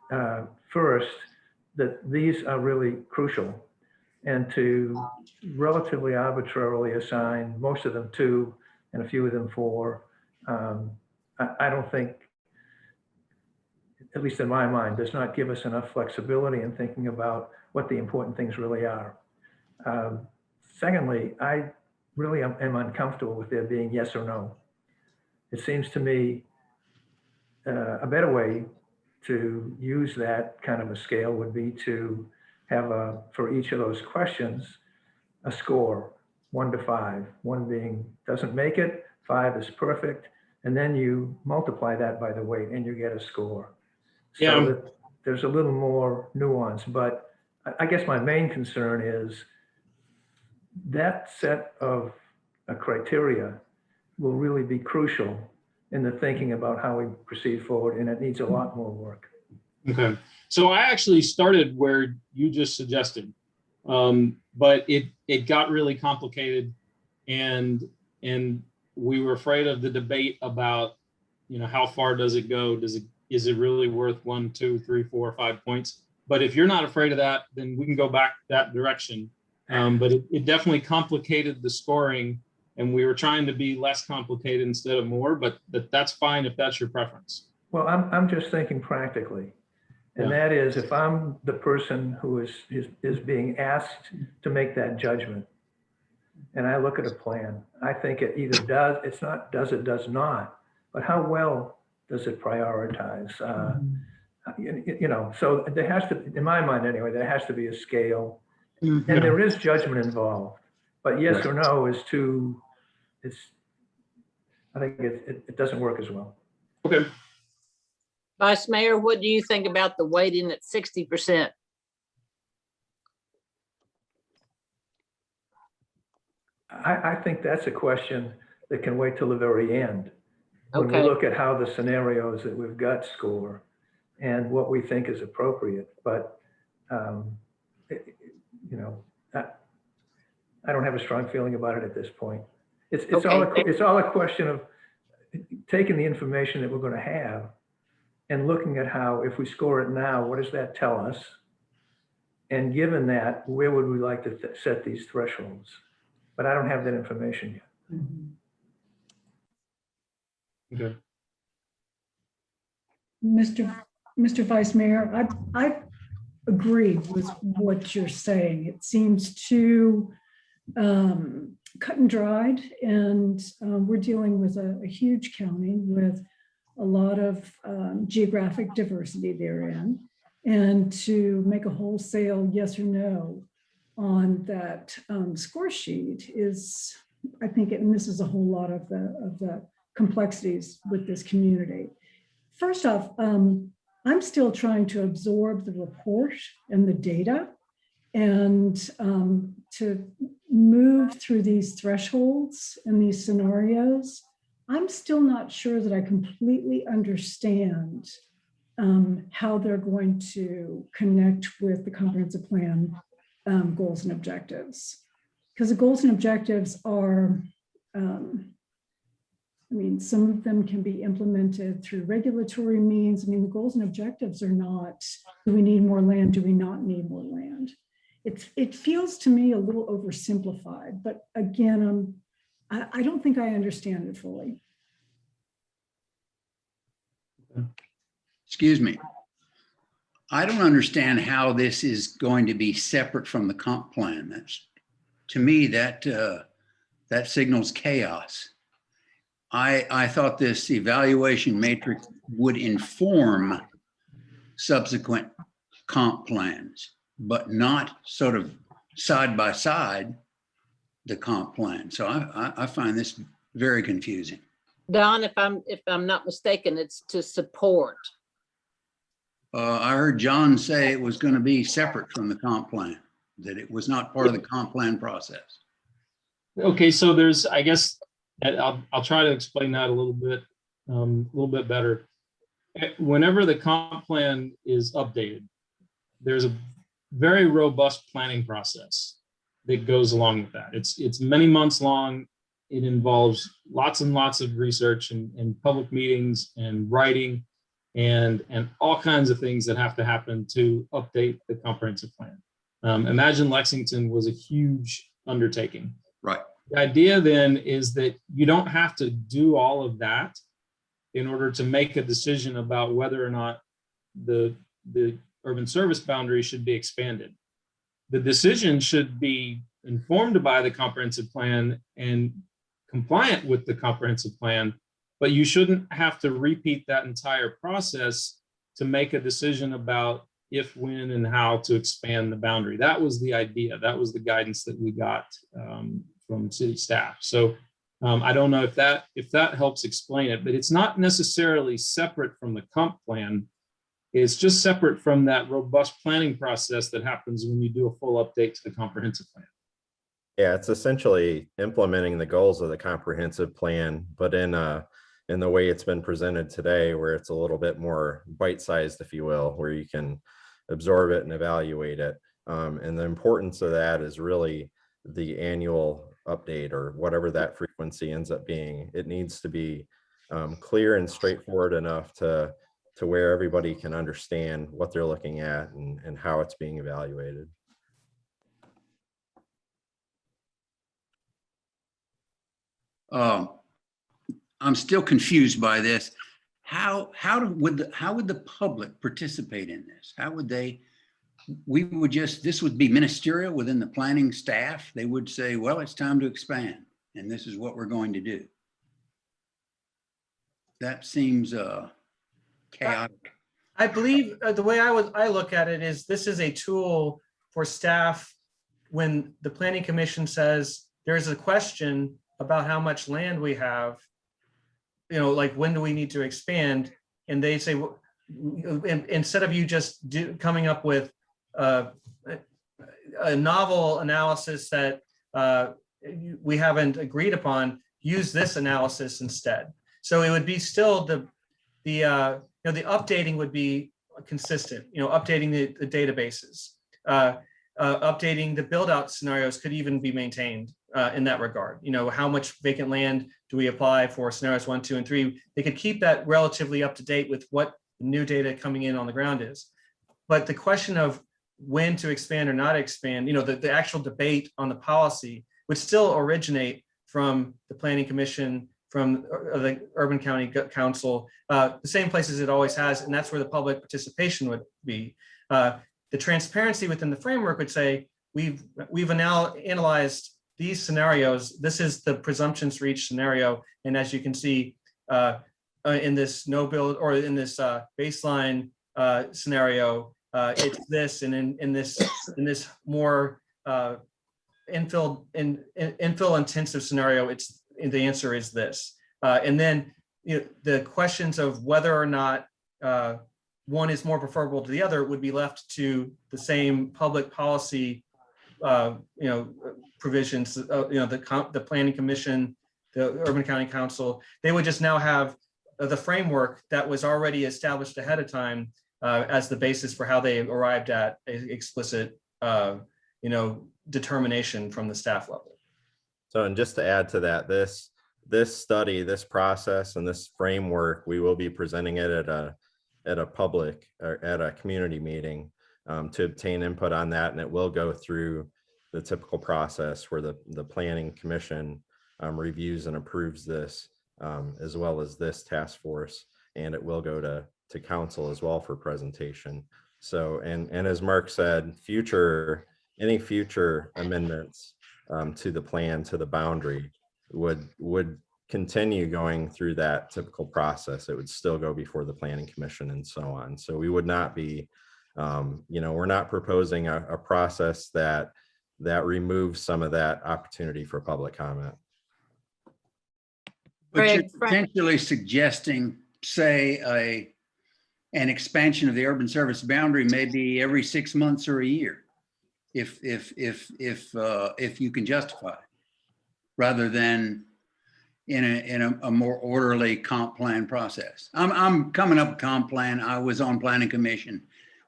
first that these are really crucial, and to relatively arbitrarily assign most of them 2 and a few of them 4, I don't think, at least in my mind, does not give us enough flexibility in thinking about what the important things really are. Secondly, I really am uncomfortable with there being yes or no. It seems to me a better way to use that kind of a scale would be to have for each of those questions, a score, 1 to 5, 1 being doesn't make it, 5 is perfect, and then you multiply that by the weight and you get a score. So Yeah. that there's a little more nuance, but I guess my main concern is that set of criteria will really be crucial in the thinking about how we proceed forward, and it needs a lot more work. Okay. So I actually started where you just suggested, but it got really complicated, and we were afraid of the debate about, how far does it go? Is it really worth 1, 2, 3, 4, 5 points? But if you're not afraid of that, then we can go back that direction. But it definitely complicated the scoring, and we were trying to be less complicated instead of more, but that's fine if that's your preference. Well, I'm just thinking practically. And that is, if I'm the person who is being asked to make that judgment, and I look at a plan, I think it either does, it's not, does it, does not, but how well does it prioritize? So there has to, in my mind anyway, there has to be a scale, and there is judgment involved, but yes or no is too, I think it doesn't work as well. Okay. Vice Mayor, what do you think about the weighting at 60%? I think that's a question that can wait till the very end. When we Okay. look at how the scenarios that we've got score and what we think is appropriate, but I don't have a strong feeling about it at this point. It's all a question of taking the information that we're going to have and looking at how, if we score it now, what does that tell us? And given that, where would we like to set these thresholds? But I don't have that information yet. Okay. Mr. Vice Mayor, I agree with what you're saying. It seems too cut and dried, and we're dealing with a huge county with a lot of geographic diversity therein. And to make a wholesale yes or no on that score sheet is, I think it misses a whole lot of the complexities with this community. First off, I'm still trying to absorb the report and the data, and to move through these thresholds and these scenarios. I'm still not sure that I completely understand how they're going to connect with the comprehensive plan goals and objectives. Because the goals and objectives are, I mean, some of them can be implemented through regulatory means. I mean, the goals and objectives are not, do we need more land? Do we not need more land? It feels to me a little oversimplified, but again, I don't think I understand it fully. Excuse me. I don't understand how this is going to be separate from the comp plan. That's, to me, that signals chaos. I thought this evaluation matrix would inform subsequent comp plans, but not sort of side by side the comp plan. So I find this very confusing. Don, if I'm not mistaken, it's to support. I heard John say it was going to be separate from the comp plan, that it was not part of the comp plan process. Okay, so there's, I guess, I'll try to explain that a little bit better. Whenever the comp plan is updated, there's a very robust planning process that goes along with that. It's many months long. It involves lots and lots of research and public meetings and writing and all kinds of things that have to happen to update the comprehensive plan. Imagine Lexington was a huge undertaking. Right. The idea then is that you don't have to do all of that in order to make a decision about whether or not the urban service boundary should be expanded. The decision should be informed by the comprehensive plan and compliant with the comprehensive plan, but you shouldn't have to repeat that entire process to make a decision about if, when, and how to expand the boundary. That was the idea. That was the guidance that we got from city staff. So I don't know if that helps explain it, but it's not necessarily separate from the comp plan. It's just separate from that robust planning process that happens when you do a full update to the comprehensive plan. Yeah, it's essentially implementing the goals of the comprehensive plan, but in the way it's been presented today, where it's a little bit more bite-sized, if you will, where you can absorb it and evaluate it. And the importance of that is really the annual update, or whatever that frequency ends up being. It needs to be clear and straightforward enough to where everybody can understand what they're looking at and how it's being evaluated. I'm still confused by this. How would the public participate in this? How would they? This would be ministerial within the planning staff. They would say, well, it's time to expand, and this is what we're going to do. That seems chaotic. I believe the way I look at it is this is a tool for staff when the planning commission says there's a question about how much land we have, like when do we need to expand? And they say, well, instead of you just coming up with a novel analysis that we haven't agreed upon, use this analysis instead. So it would be still the updating would be consistent, updating the databases, updating the build out scenarios could even be maintained in that regard. How much vacant land do we apply for scenarios 1, 2, and 3? They could keep that relatively up to date with what the new data coming in on the ground is. But the question of when to expand or not expand, the actual debate on the policy would still originate from the Planning Commission, from the Urban County Council, the same places it always has, and that's where the public participation would be. The transparency within the framework would say, we've now analyzed these scenarios. This is the presumptions for each scenario, and as you can see in this no build or in this baseline scenario, it's this, and in this more infill intensive scenario, the answer is this. And then the questions of whether or not one is more preferable to the other would be left to the same public policy provisions. The Planning Commission, the Urban County Council, they would just now have the framework that was already established ahead of time as the basis for how they arrived at an explicit determination from the staff level. So, and just to add to that, this study, this process, and this framework, we will be presenting it at a public or at a community meeting to obtain input on that, and it will go through the typical process where the Planning Commission reviews and approves this, as well as this task force, and it will go to council as well for presentation. So, and as Mark said, any future amendments to the plan, to the boundary, would continue going through that typical process. It would still go before the Planning Commission and so on. So we would not be, we're not proposing a process that removes some of that opportunity for public comment. But you're Frank. potentially suggesting, say, an expansion of the urban service boundary maybe every 6 months or a year, if you can justify it, rather than in a more orderly comp plan process. I'm coming up with comp plan. I was on Planning Commission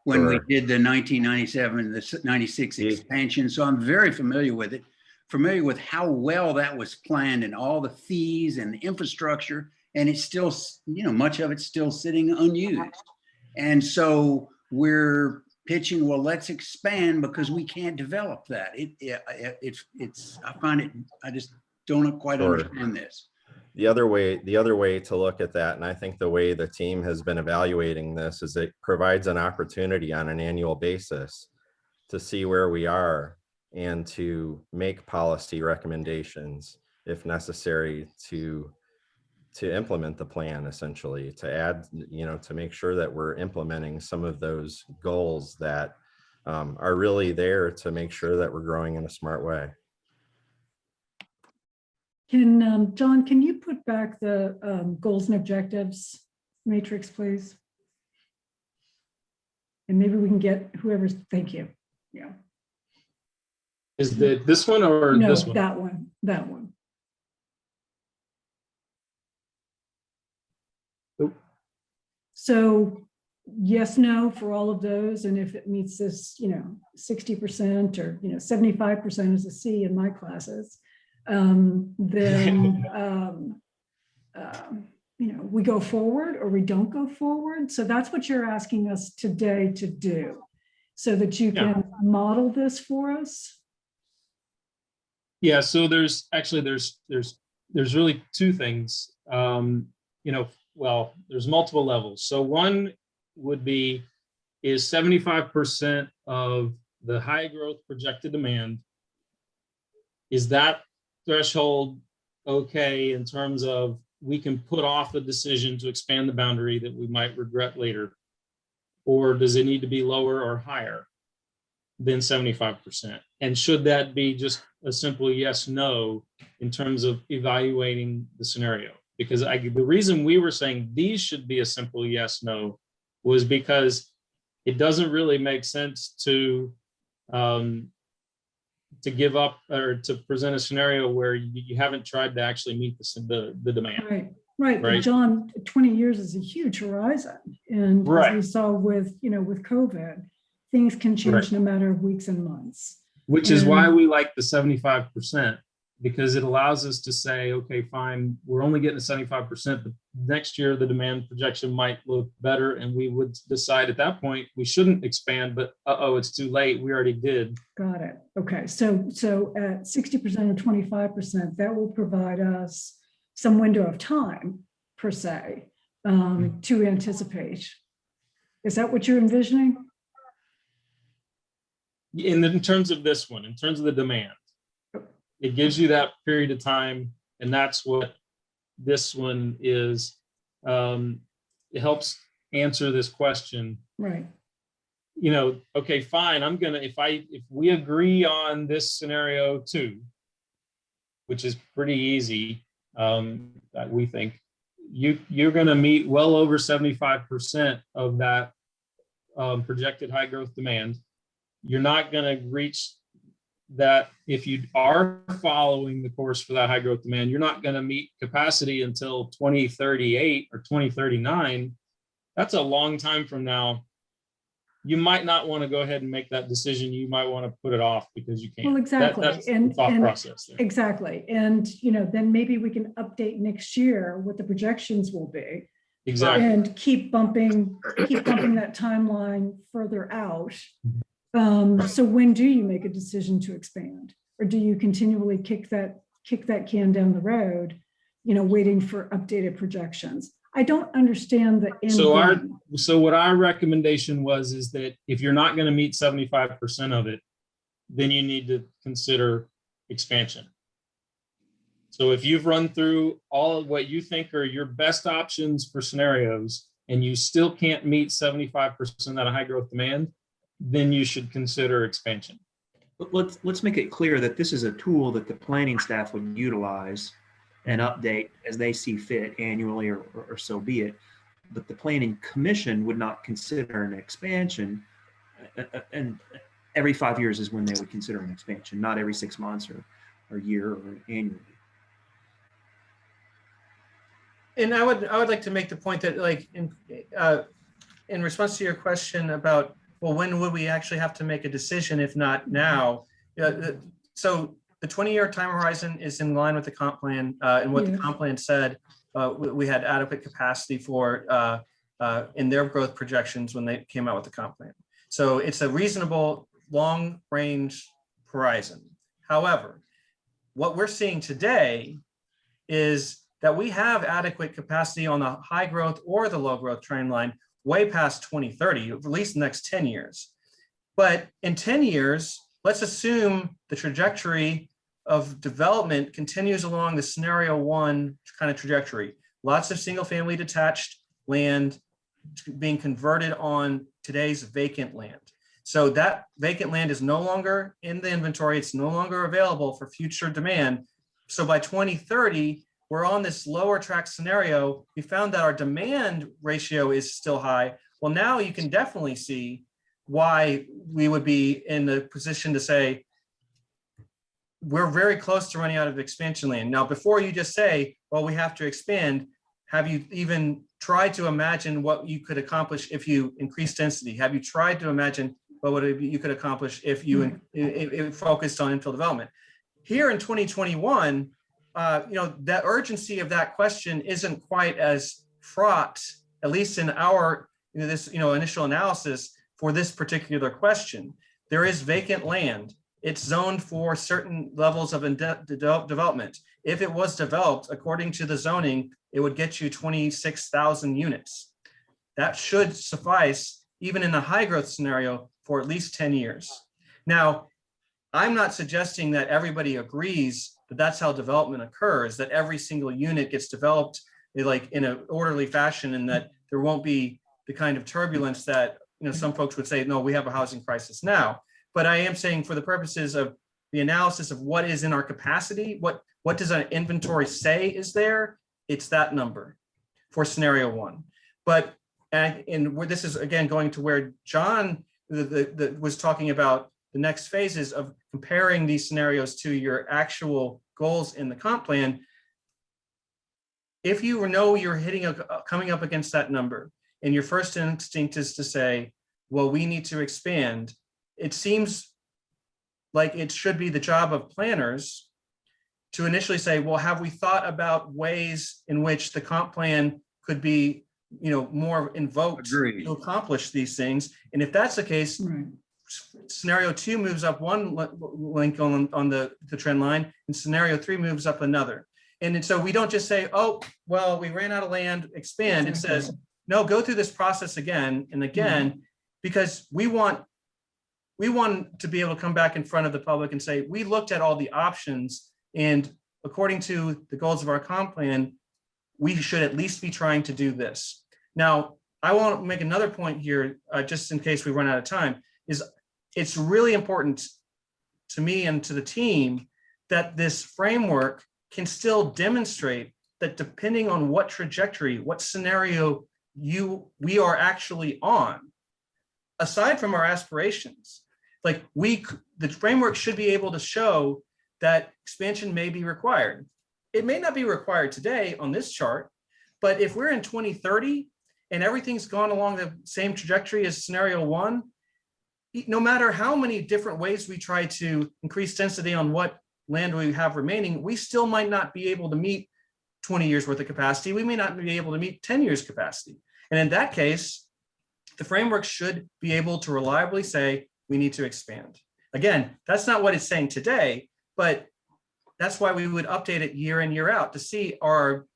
when we Sure. did the 1997, the 96 expansion, so I'm very familiar with it. Familiar with how well that was planned and all the fees and the infrastructure, and it's still, much of it's still sitting unused. And so we're pitching, well, let's expand because we can't develop that. I just don't quite Sure. understand this. The other way to look at that, and I think the way the team has been evaluating this, is it provides an opportunity on an annual basis to see where we are and to make policy recommendations if necessary to implement the plan, essentially, to add, to make sure that we're implementing some of those goals that are really there to make sure that we're growing in a smart way. John, can you put back the goals and objectives matrix, please? And maybe we can get whoever's, thank you. Yeah. Is that this one or No, this one? that one. Oop. So yes, no for all of those. And if it meets this, 60% or, 75% is a C in my classes, then, we go forward or we don't go forward. So that's what you're asking us today to do so that you can model this for us. Yeah, so there's really two things. There's multiple levels. So one would be, is 75% of the high growth projected demand, is that threshold okay in terms of we can put off a decision to expand the boundary that we might regret later? Or does it need to be lower or higher than 75%? And should that be just a simple yes, no, in terms of evaluating the scenario? Because the reason we were saying these should be a simple yes, no, was because it doesn't really make sense to give up or to present a scenario where you haven't tried to actually meet the demand. Right. But John, 20 years is a huge horizon. And as we saw with COVID, things can change in a matter of weeks and months. Which is why we like the 75%, because it allows us to say, okay, fine, we're only getting to 75%, but next year the demand projection might look better, and we would decide at that point we shouldn't expand, but it's too late, we already did. Got it. Okay, so at 60% or 25%, that will provide us some window of time, per se, to anticipate. Is that what you're envisioning? In terms of this one, in terms of the demand, it gives you that period of time, and that's what this one is. It helps answer this question. Right. Okay, fine, if we agree on this scenario too, which is pretty easy, we think, you're gonna meet well over 75% of that projected high growth demand. You're not going to reach that if you are following the course for that high growth demand. You're not going to meet capacity until 2038 or 2039. That's a long time from now. you might not want to go ahead and make that decision. You might want to put it off because you can't. Well, exactly. That's And- the thought and- process there. Exactly. And, then maybe we can update next year what the projections will be Exactly. and keep bumping that timeline further out. So when do you make a decision to expand? Or do you continually kick that can down the road, waiting for updated projections? I don't understand the end game. So what our recommendation is that if you're not going to meet 75% of it, then you need to consider expansion. So if you've run through all of what you think are your best options for scenarios and you still can't meet 75% of that high growth demand, then you should consider expansion. But let's make it clear that this is a tool that the planning staff would utilize and update as they see fit annually or so be it. But the planning commission would not consider an expansion, and every 5 years is when they would consider an expansion, not every 6 months or year or annually. And I would like to make the point that, like, in response to your question about, well, when would we actually have to make a decision if not now? So the 20-year time horizon is in line with the comp plan, and what the comp plan said. We had adequate capacity for in their growth projections when they came out with the comp plan. So it's a reasonable long-range horizon. However, what we're seeing today is that we have adequate capacity on the high growth or the low growth trend line way past 2030, at least the next 10 years. But in 10 years, let's assume the trajectory of development continues along the scenario one kind of trajectory. Lots of single family detached land being converted on today's vacant land. So that vacant land is no longer in the inventory. It's no longer available for future demand. So by 2030, we're on this lower track scenario. We found that our demand ratio is still high. Well, now you can definitely see why we would be in the position to say, we're very close to running out of expansion land. Now, before you just say, well, we have to expand, have you even tried to imagine what you could accomplish if you increase density? Have you tried to imagine what you could accomplish if you focused on infill development? Here in 2021, that urgency of that question isn't quite as fraught, at least in our initial analysis for this particular question. There is vacant land. It's zoned for certain levels of development. If it was developed according to the zoning, it would get you 26,000 units. That should suffice even in a high growth scenario for at least 10 years. Now, I'm not suggesting that everybody agrees that that's how development occurs, that every single unit gets developed like in an orderly fashion and that there won't be the kind of turbulence that some folks would say, no, we have a housing crisis now. But I am saying for the purposes of the analysis of what is in our capacity, what does our inventory say is there? It's that number for scenario one. But and this is again going to where John was talking about the next phases of comparing these scenarios to your actual goals in the comp plan. If you know you're coming up against that number, and your first instinct is to say, well, we need to expand, it seems like it should be the job of planners to initially say, well, have we thought about ways in which the comp plan could be, more invoked to accomplish these things? And if that's the case, scenario two moves up one link on the trend line, and scenario three moves up another. And so we don't just say, oh, well, we ran out of land, expand. It says, no, go through this process again and again, because we want to be able to come back in front of the public and say, we looked at all the options, and according to the goals of our comp plan, we should at least be trying to do this. Now, I want to make another point here, just in case we run out of time, is it's really important to me and to the team that this framework can still demonstrate that depending on what trajectory, what scenario we are actually on, aside from our aspirations, like the framework should be able to show that expansion may be required. It may not be required today on this chart, but if we're in 2030 and everything's gone along the same trajectory as scenario one, no matter how many different ways we try to increase density on what land we have remaining, we still might not be able to meet 20 years worth of capacity. We may not be able to meet 10 years capacity. And in that case, the framework should be able to reliably say, we need to expand. Again, that's not what it's saying today, but that's why we would update it year in, year out to see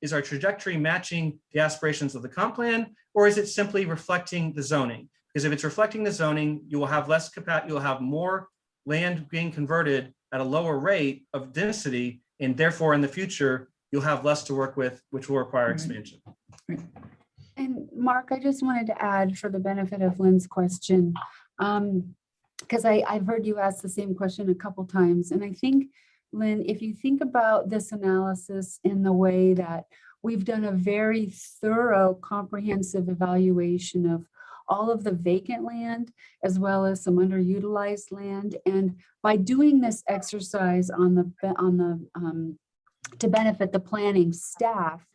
is our trajectory matching the aspirations of the comp plan, or is it simply reflecting the zoning? Because if it's reflecting the zoning, you will have less capacity, you'll have more land being converted at a lower rate of density, and therefore in the future, you'll have less to work with, which will require expansion. And Mark, I just wanted to add for the benefit of Lynn's question, because I've heard you ask the same question a couple times. And I think, Lynn, if you think about this analysis in the way that we've done a very thorough, comprehensive evaluation of all of the vacant land, as well as some underutilized land. And by doing this exercise to benefit the planning staff,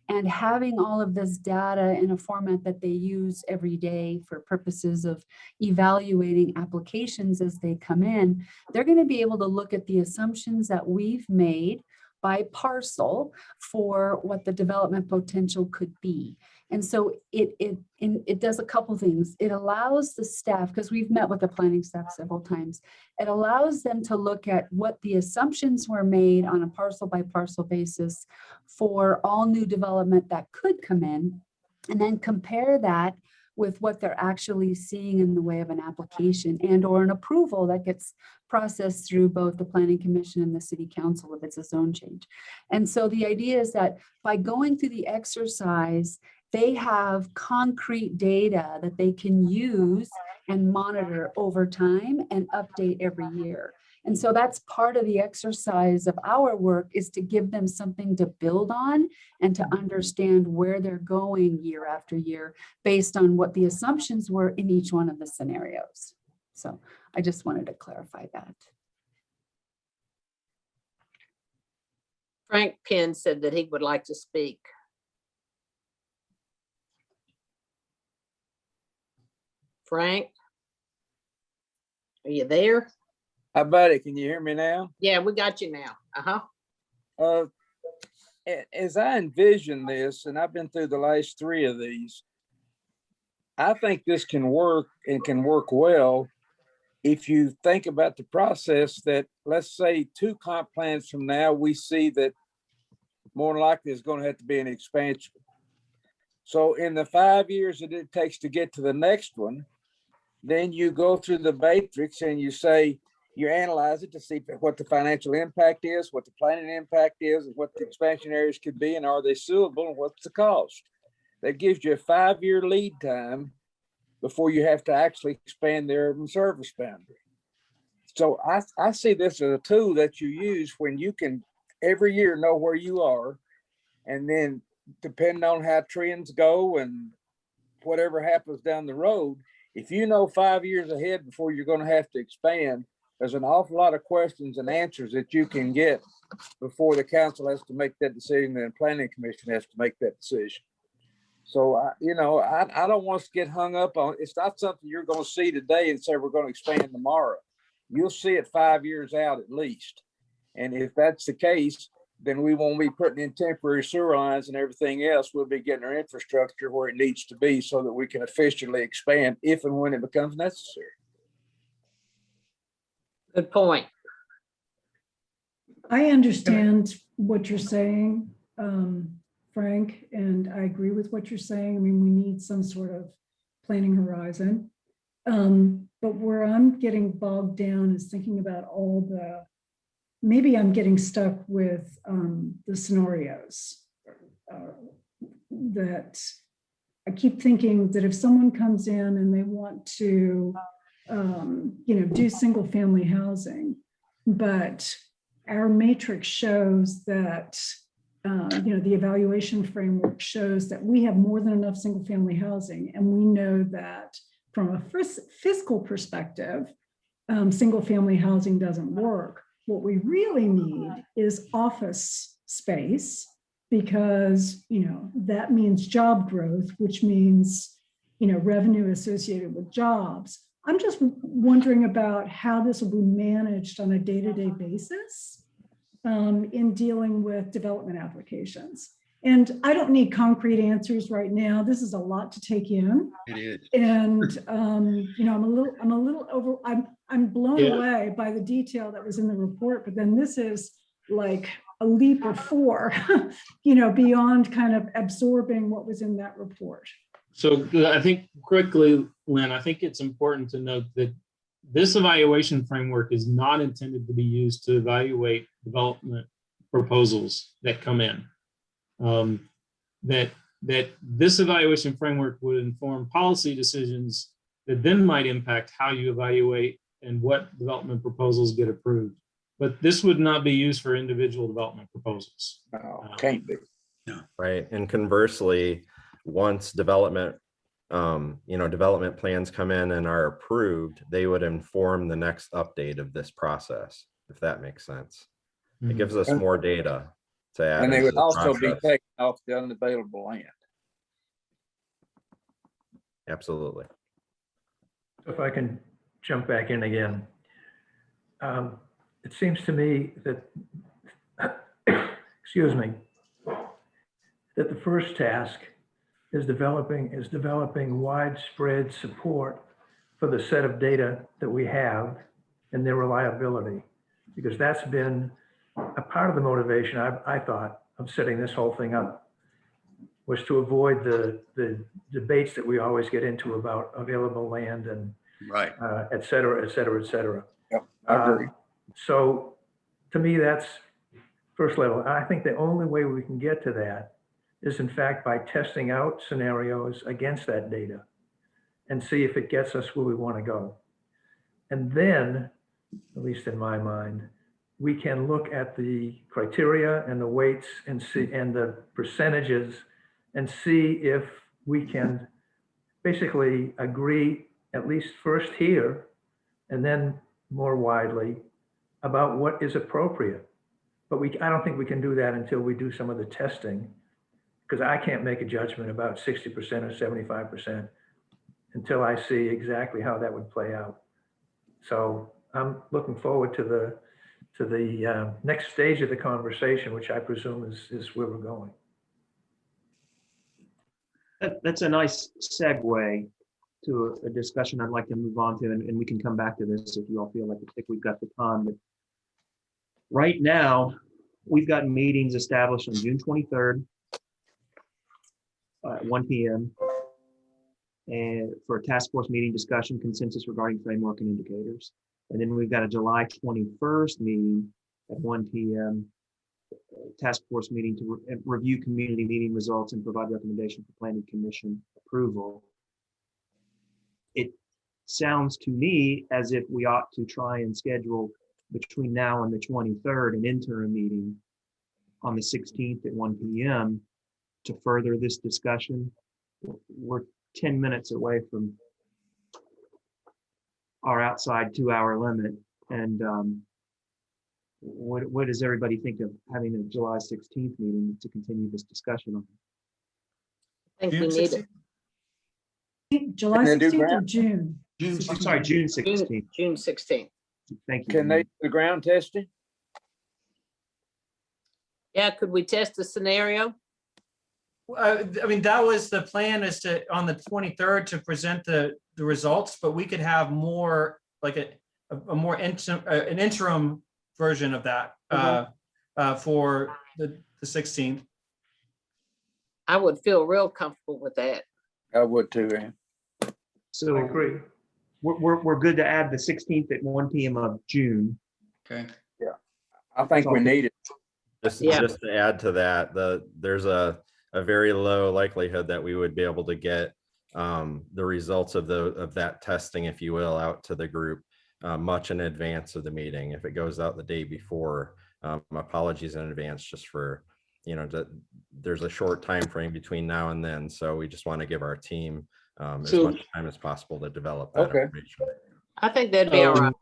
and having all of this data in a format that they use every day for purposes of evaluating applications as they come in, they're going to be able to look at the assumptions that we've made by parcel for what the development potential could be. And so it does a couple things. It allows the staff, because we've met with the planning staff several times, it allows them to look at what the assumptions were made on a parcel by parcel basis for all new development that could come in, and then compare that with what they're actually seeing in the way of an application and or an approval that gets processed through both the Planning Commission and the City Council if it's a zone change. And so the idea is that by going through the exercise, they have concrete data that they can use and monitor over time and update every year. And so that's part of the exercise of our work, is to give them something to build on and to understand where they're going year after year based on what the assumptions were in each one of the scenarios. So I just wanted to clarify that. Frank Penn said that he would like to speak. Frank, are you there? How about it? Can you hear me now? Yeah, we got you now. As I envision this, and I've been through the last 3 of these, I think this can work and can work well if you think about the process that, let's say 2 comp plans from now, we see that more than likely is going to have to be an expansion. So in the 5 years that it takes to get to the next one, then you go through the matrix and you say, you analyze it to see what the financial impact is, what the planning impact is, and what the expansion areas could be, and are they suitable, and what's the cost. That gives you a 5-year lead time before you have to actually expand the urban service boundary. So I see this as a tool that you use when you can every year know where you are, and then depending on how trends go and whatever happens down the road, if you know 5 years ahead before you're going to have to expand, there's an awful lot of questions and answers that you can get before the council has to make that decision and the planning commission has to make that decision. So, I don't want us to get hung up on, it's not something you're going to see today and say we're going to expand tomorrow. You'll see it 5 years out at least. And if that's the case, then we won't be putting in temporary sewer lines and everything else. We'll be getting our infrastructure where it needs to be so that we can efficiently expand if and when it becomes necessary. Good point. I understand what you're saying, Frank, and I agree with what you're saying. I mean, we need some sort of planning horizon. But where I'm getting bogged down is thinking about maybe I'm getting stuck with the scenarios that I keep thinking that if someone comes in and they want to do single family housing, but our matrix shows that, the evaluation framework shows that we have more than enough single family housing. And we know that from a fiscal perspective, single family housing doesn't work. What we really need is office space, because, that means job growth, which means, revenue associated with jobs. I'm just wondering about how this will be managed on a day-to-day basis in dealing with development applications. And I don't need concrete answers right now. This is a lot to take in. It is. And you know, I'm blown Yeah. away by the detail that was in the report, but then this is like a leap of 4, you know, beyond kind of absorbing what was in that report. So I think quickly, Lynn, I think it's important to note that this evaluation framework is not intended to be used to evaluate development proposals that come in. That this evaluation framework would inform policy decisions that then might impact how you evaluate and what development proposals get approved. But this would not be used for individual development proposals. No, can't be. Right. And conversely, once development, development plans come in and are approved, they would inform the next update of this process, if that makes sense. It gives us more data to add. And they into would the also be process. taken off the unavailable land. Absolutely. If I can jump back in again. It seems to me that, excuse me, that the first task is developing widespread support for the set of data that we have and their reliability, because that's been a part of the motivation, I thought, of setting this whole thing up, was to avoid the debates that we always get into about available land and Right. et cetera, et cetera, et cetera. Yep, I agree. So to me, that's first level. I think the only way we can get to that is in fact by testing out scenarios against that data and see if it gets us where we want to go. And then, at least in my mind, we can look at the criteria and the weights and see, and the percentages, and see if we can basically agree, at least first here, and then more widely, about what is appropriate. But I don't think we can do that until we do some of the testing, because I can't make a judgment about 60% or 75% until I see exactly how that would play out. So I'm looking forward to the next stage of the conversation, which I presume is where we're going. That's a nice segue to a discussion I'd like to move on to, and we can come back to this if you all feel like we've got the time. But right now, we've got meetings established on June 23rd at 1 p.m. and for a task force meeting discussion, consensus regarding framework and indicators. And then we've got a July 21st meeting at 1 p.m. Task force meeting to review community meeting results and provide recommendation for planning commission approval. It sounds to me as if we ought to try and schedule between now and the 23rd an interim meeting on the 16th at 1 p.m. to further this discussion. We're 10 minutes away from our outside 2-hour limit. And what does everybody think of having a July 16th meeting to continue this discussion on? I think we June need 16th? it. July Can they do 16th or ground? June? I'm sorry, June 16th. June 16th. Thank you. Can they do the ground testing? Yeah, could we test the scenario? I mean, that was the plan, is to, on the 23rd, to present the results, but we could have more, like a more an interim version of that for the 16th. I would feel real comfortable with that. I would too, Ann. So I agree. we're good to add the 16th at 1 p.m. of June. Okay. I think we need it. Just Yeah. to add to that, there's a very low likelihood that we would be able to get the results of that testing, if you will, out to the group much in advance of the meeting. If it goes out the day before, apologies in advance, just for, there's a short time frame between now and then. So we just want to give our team as much time as possible to develop that information. I think that'd be all right.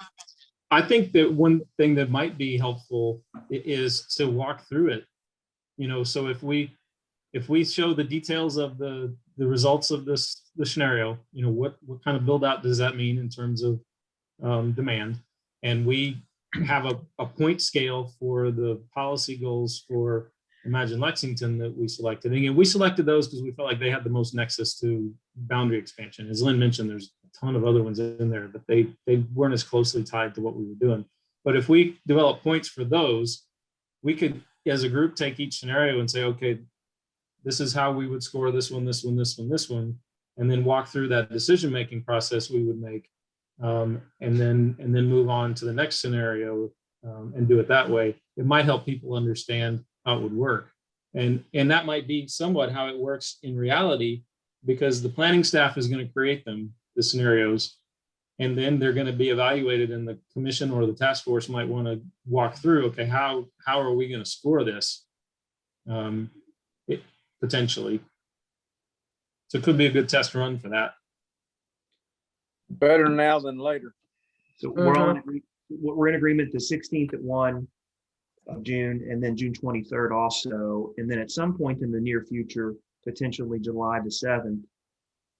I think that one thing that might be helpful is to walk through it. So if we if we show the details of the results of the scenario, what kind of build out does that mean in terms of demand? And we have a point scale for the policy goals for Imagine Lexington that we selected. And again, we selected those because we felt like they had the most nexus to boundary expansion. As Lynn mentioned, there's a ton of other ones in there, but they weren't as closely tied to what we were doing. But if we develop points for those, we could, as a group, take each scenario and say, okay, this is how we would score this one, this one, this one, this one, and then walk through that decision-making process we would make, and then move on to the next scenario and do it that way. It might help people understand how it would work. And that might be somewhat how it works in reality, because the planning staff is going to create them, the scenarios, and then they're going to be evaluated, and the commission or the task force might want to walk through, okay, how are we going to score this? Potentially. So it could be a good test run for that. Better now than later. So we're in agreement the 16th at 1 of June, and then June 23rd also. And then at some point in the near future, potentially July the 7th,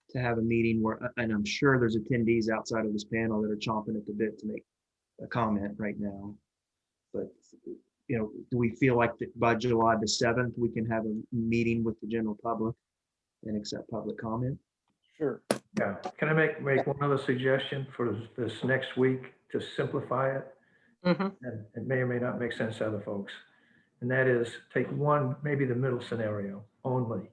to have a meeting where, and I'm sure there's attendees outside of this panel that are chomping at the bit to make a comment right now. But do we feel like that by July the 7th, we can have a meeting with the general public and accept public comment? Sure. Yeah, can I make one other suggestion for this next week to simplify it? Mm-hmm. And it may or may not make sense to other folks. And that is take one, maybe the middle scenario only.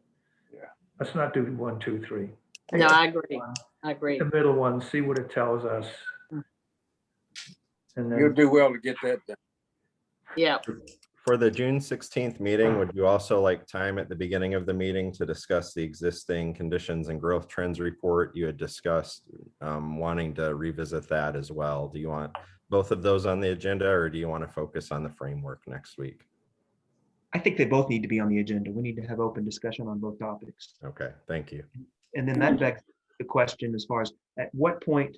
Yeah. Let's not do 1, 2, 3. No, I agree. I agree. The middle one, see what it tells us. And You'll then, do well to get that done. Yeah. For the June 16th meeting, would you also like time at the beginning of the meeting to discuss the existing conditions and growth trends report? You had discussed wanting to revisit that as well. Do you want both of those on the agenda, or do you want to focus on the framework next week? I think they both need to be on the agenda. We need to have open discussion on both topics. Okay, thank you. And then that begs the question as far as at what point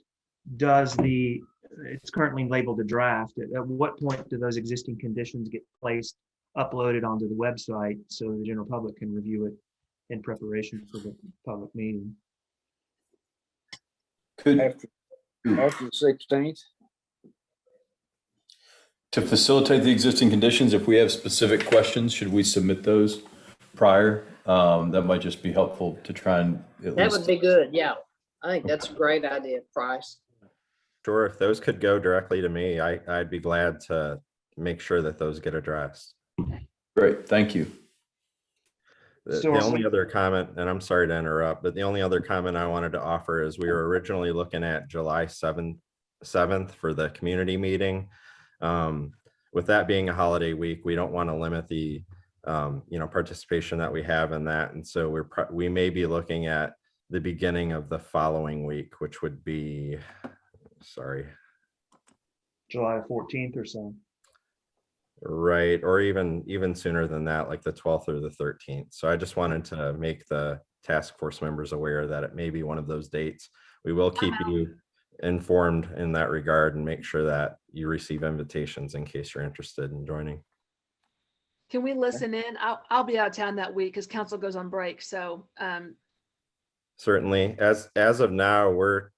does it's currently labeled a draft, at what point do those existing conditions get placed, uploaded onto the website so the general public can review it in preparation for the public meeting? After the 16th. To facilitate the existing conditions, if we have specific questions, should we submit those prior? That might just be helpful to try and That would be good. Yeah. I think that's a great idea, Price. Sure, if those could go directly to me, I'd be glad to make sure that those get addressed. Great, thank you. The only other comment, and I'm sorry to interrupt, but the only other comment I wanted to offer is we were originally looking at July 7th for the community meeting. With that being a holiday week, we don't want to limit the participation that we have in that, and so we may be looking at the beginning of the following week, which would be, July 14th or so. right, or even sooner than that, like the 12th or the 13th. So I just wanted to make the task force members aware that it may be one of those dates. We will keep you informed in that regard and make sure that you receive invitations in case you're interested in joining. Can we listen in? I'll be out of town that week because council goes on break. So Certainly, as of now, we're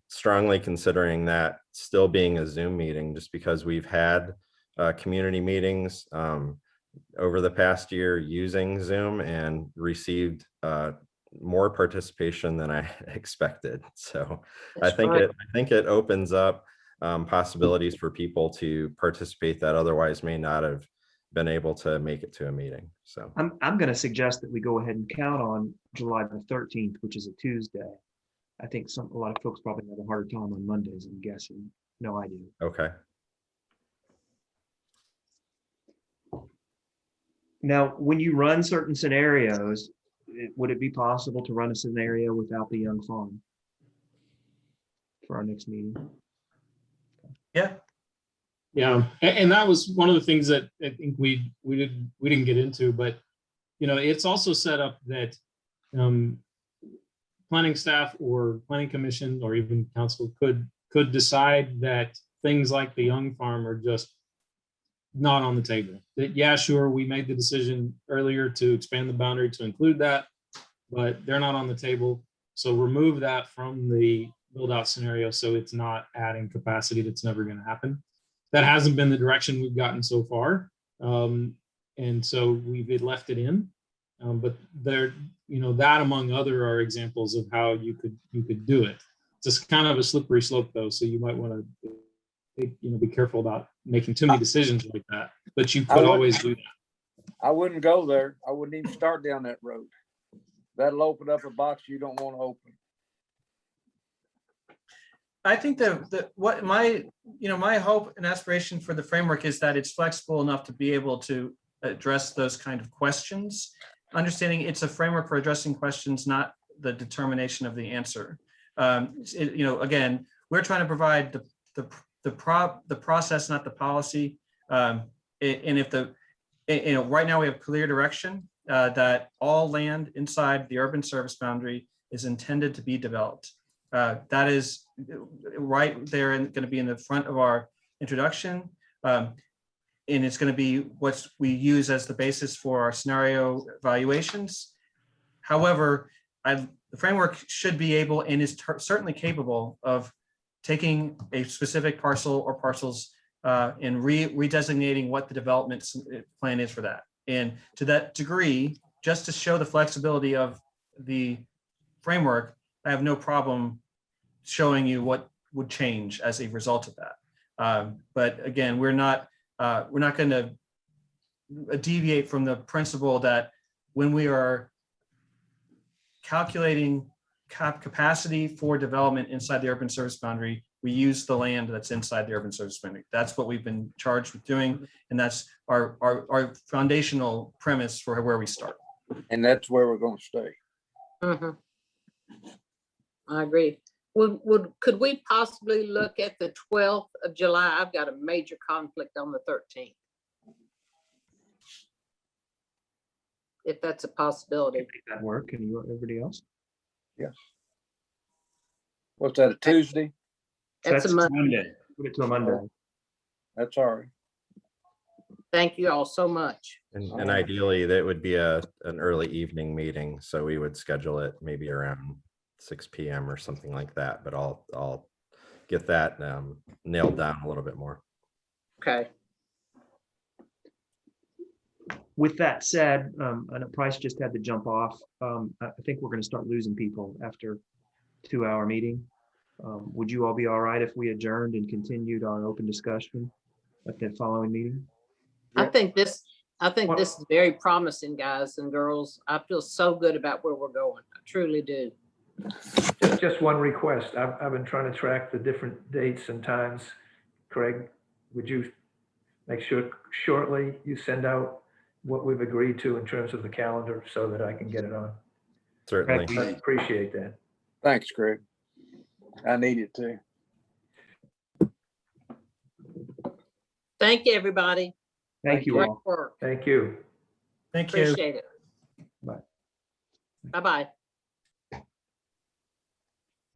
strongly considering that still being a Zoom meeting, just because we've had community meetings over the past year using Zoom and received more participation than I expected. So I think it opens up possibilities for people to participate that otherwise may not have been able to make it to a meeting. So I'm going to suggest that we go ahead and count on July the 13th, which is a Tuesday. I think a lot of folks probably have a harder time on Mondays, I'm guessing. No idea. okay. Now, when you run certain scenarios, would it be possible to run a scenario without the young farm for our next meeting? yeah, Yeah, and that was one of the things that I think we didn't get into, but it's also set up that planning staff or planning commission or even council could decide that things like the young farm are just not on the table. That, yeah, sure, we made the decision earlier to expand the boundary to include that, but they're not on the table. So remove that from the build out scenario so it's not adding capacity that's never going to happen. That hasn't been the direction we've gotten so far. And so we've left it in. But there, that among other are examples of how you could do it. It's just kind of a slippery slope though. So you might want to be careful about making too many decisions like that, but you could always do that. I wouldn't go there. I wouldn't even start down that road. That'll open up a box you don't want to open. I think that what my hope and aspiration for the framework is that it's flexible enough to be able to address those kind of questions. Understanding it's a framework for addressing questions, not the determination of the answer. Again, we're trying to provide the process, not the policy. And if right now we have clear direction that all land inside the urban service boundary is intended to be developed. That is right there and going to be in the front of our introduction. And it's going to be what we use as the basis for our scenario evaluations. However, the framework should be able and is certainly capable of taking a specific parcel or parcels and redesignating what the development plan is for that. And to that degree, just to show the flexibility of the framework, I have no problem showing you what would change as a result of that. But again, we're not going to deviate from the principle that when we are calculating capacity for development inside the urban service boundary, we use the land that's inside the urban service boundary. That's what we've been charged with doing. And that's our foundational premise for where we start. And that's where we're going to stay. Mhm. I agree. Could we possibly look at the 12th of July? I've got a major conflict on the 13th. If that's a possibility. Make that work. And everybody else? Yes. What's that, a Tuesday? That's a Monday. Put it to a Monday. That's all right. Thank you all so much. And ideally, that would be an early evening meeting. So we would schedule it maybe around 6 p.m. or something like that. But I'll get that nailed down a little bit more. Okay. With that said, I know Price just had to jump off. I think we're going to start losing people after 2-hour meeting. Would you all be all right if we adjourned and continued our open discussion at the following meeting? I think this is very promising, guys and girls. I feel so good about where we're going. I truly do. Just one request. I've been trying to track the different dates and times. Craig, would you make sure shortly you send out what we've agreed to in terms of the calendar so that I can get it on? Certainly. I appreciate that. Thanks, Craig. I need it too. Thank you, everybody. Thank you Great all. work. Thank you. Thank you. Appreciate it. Bye. Bye-bye.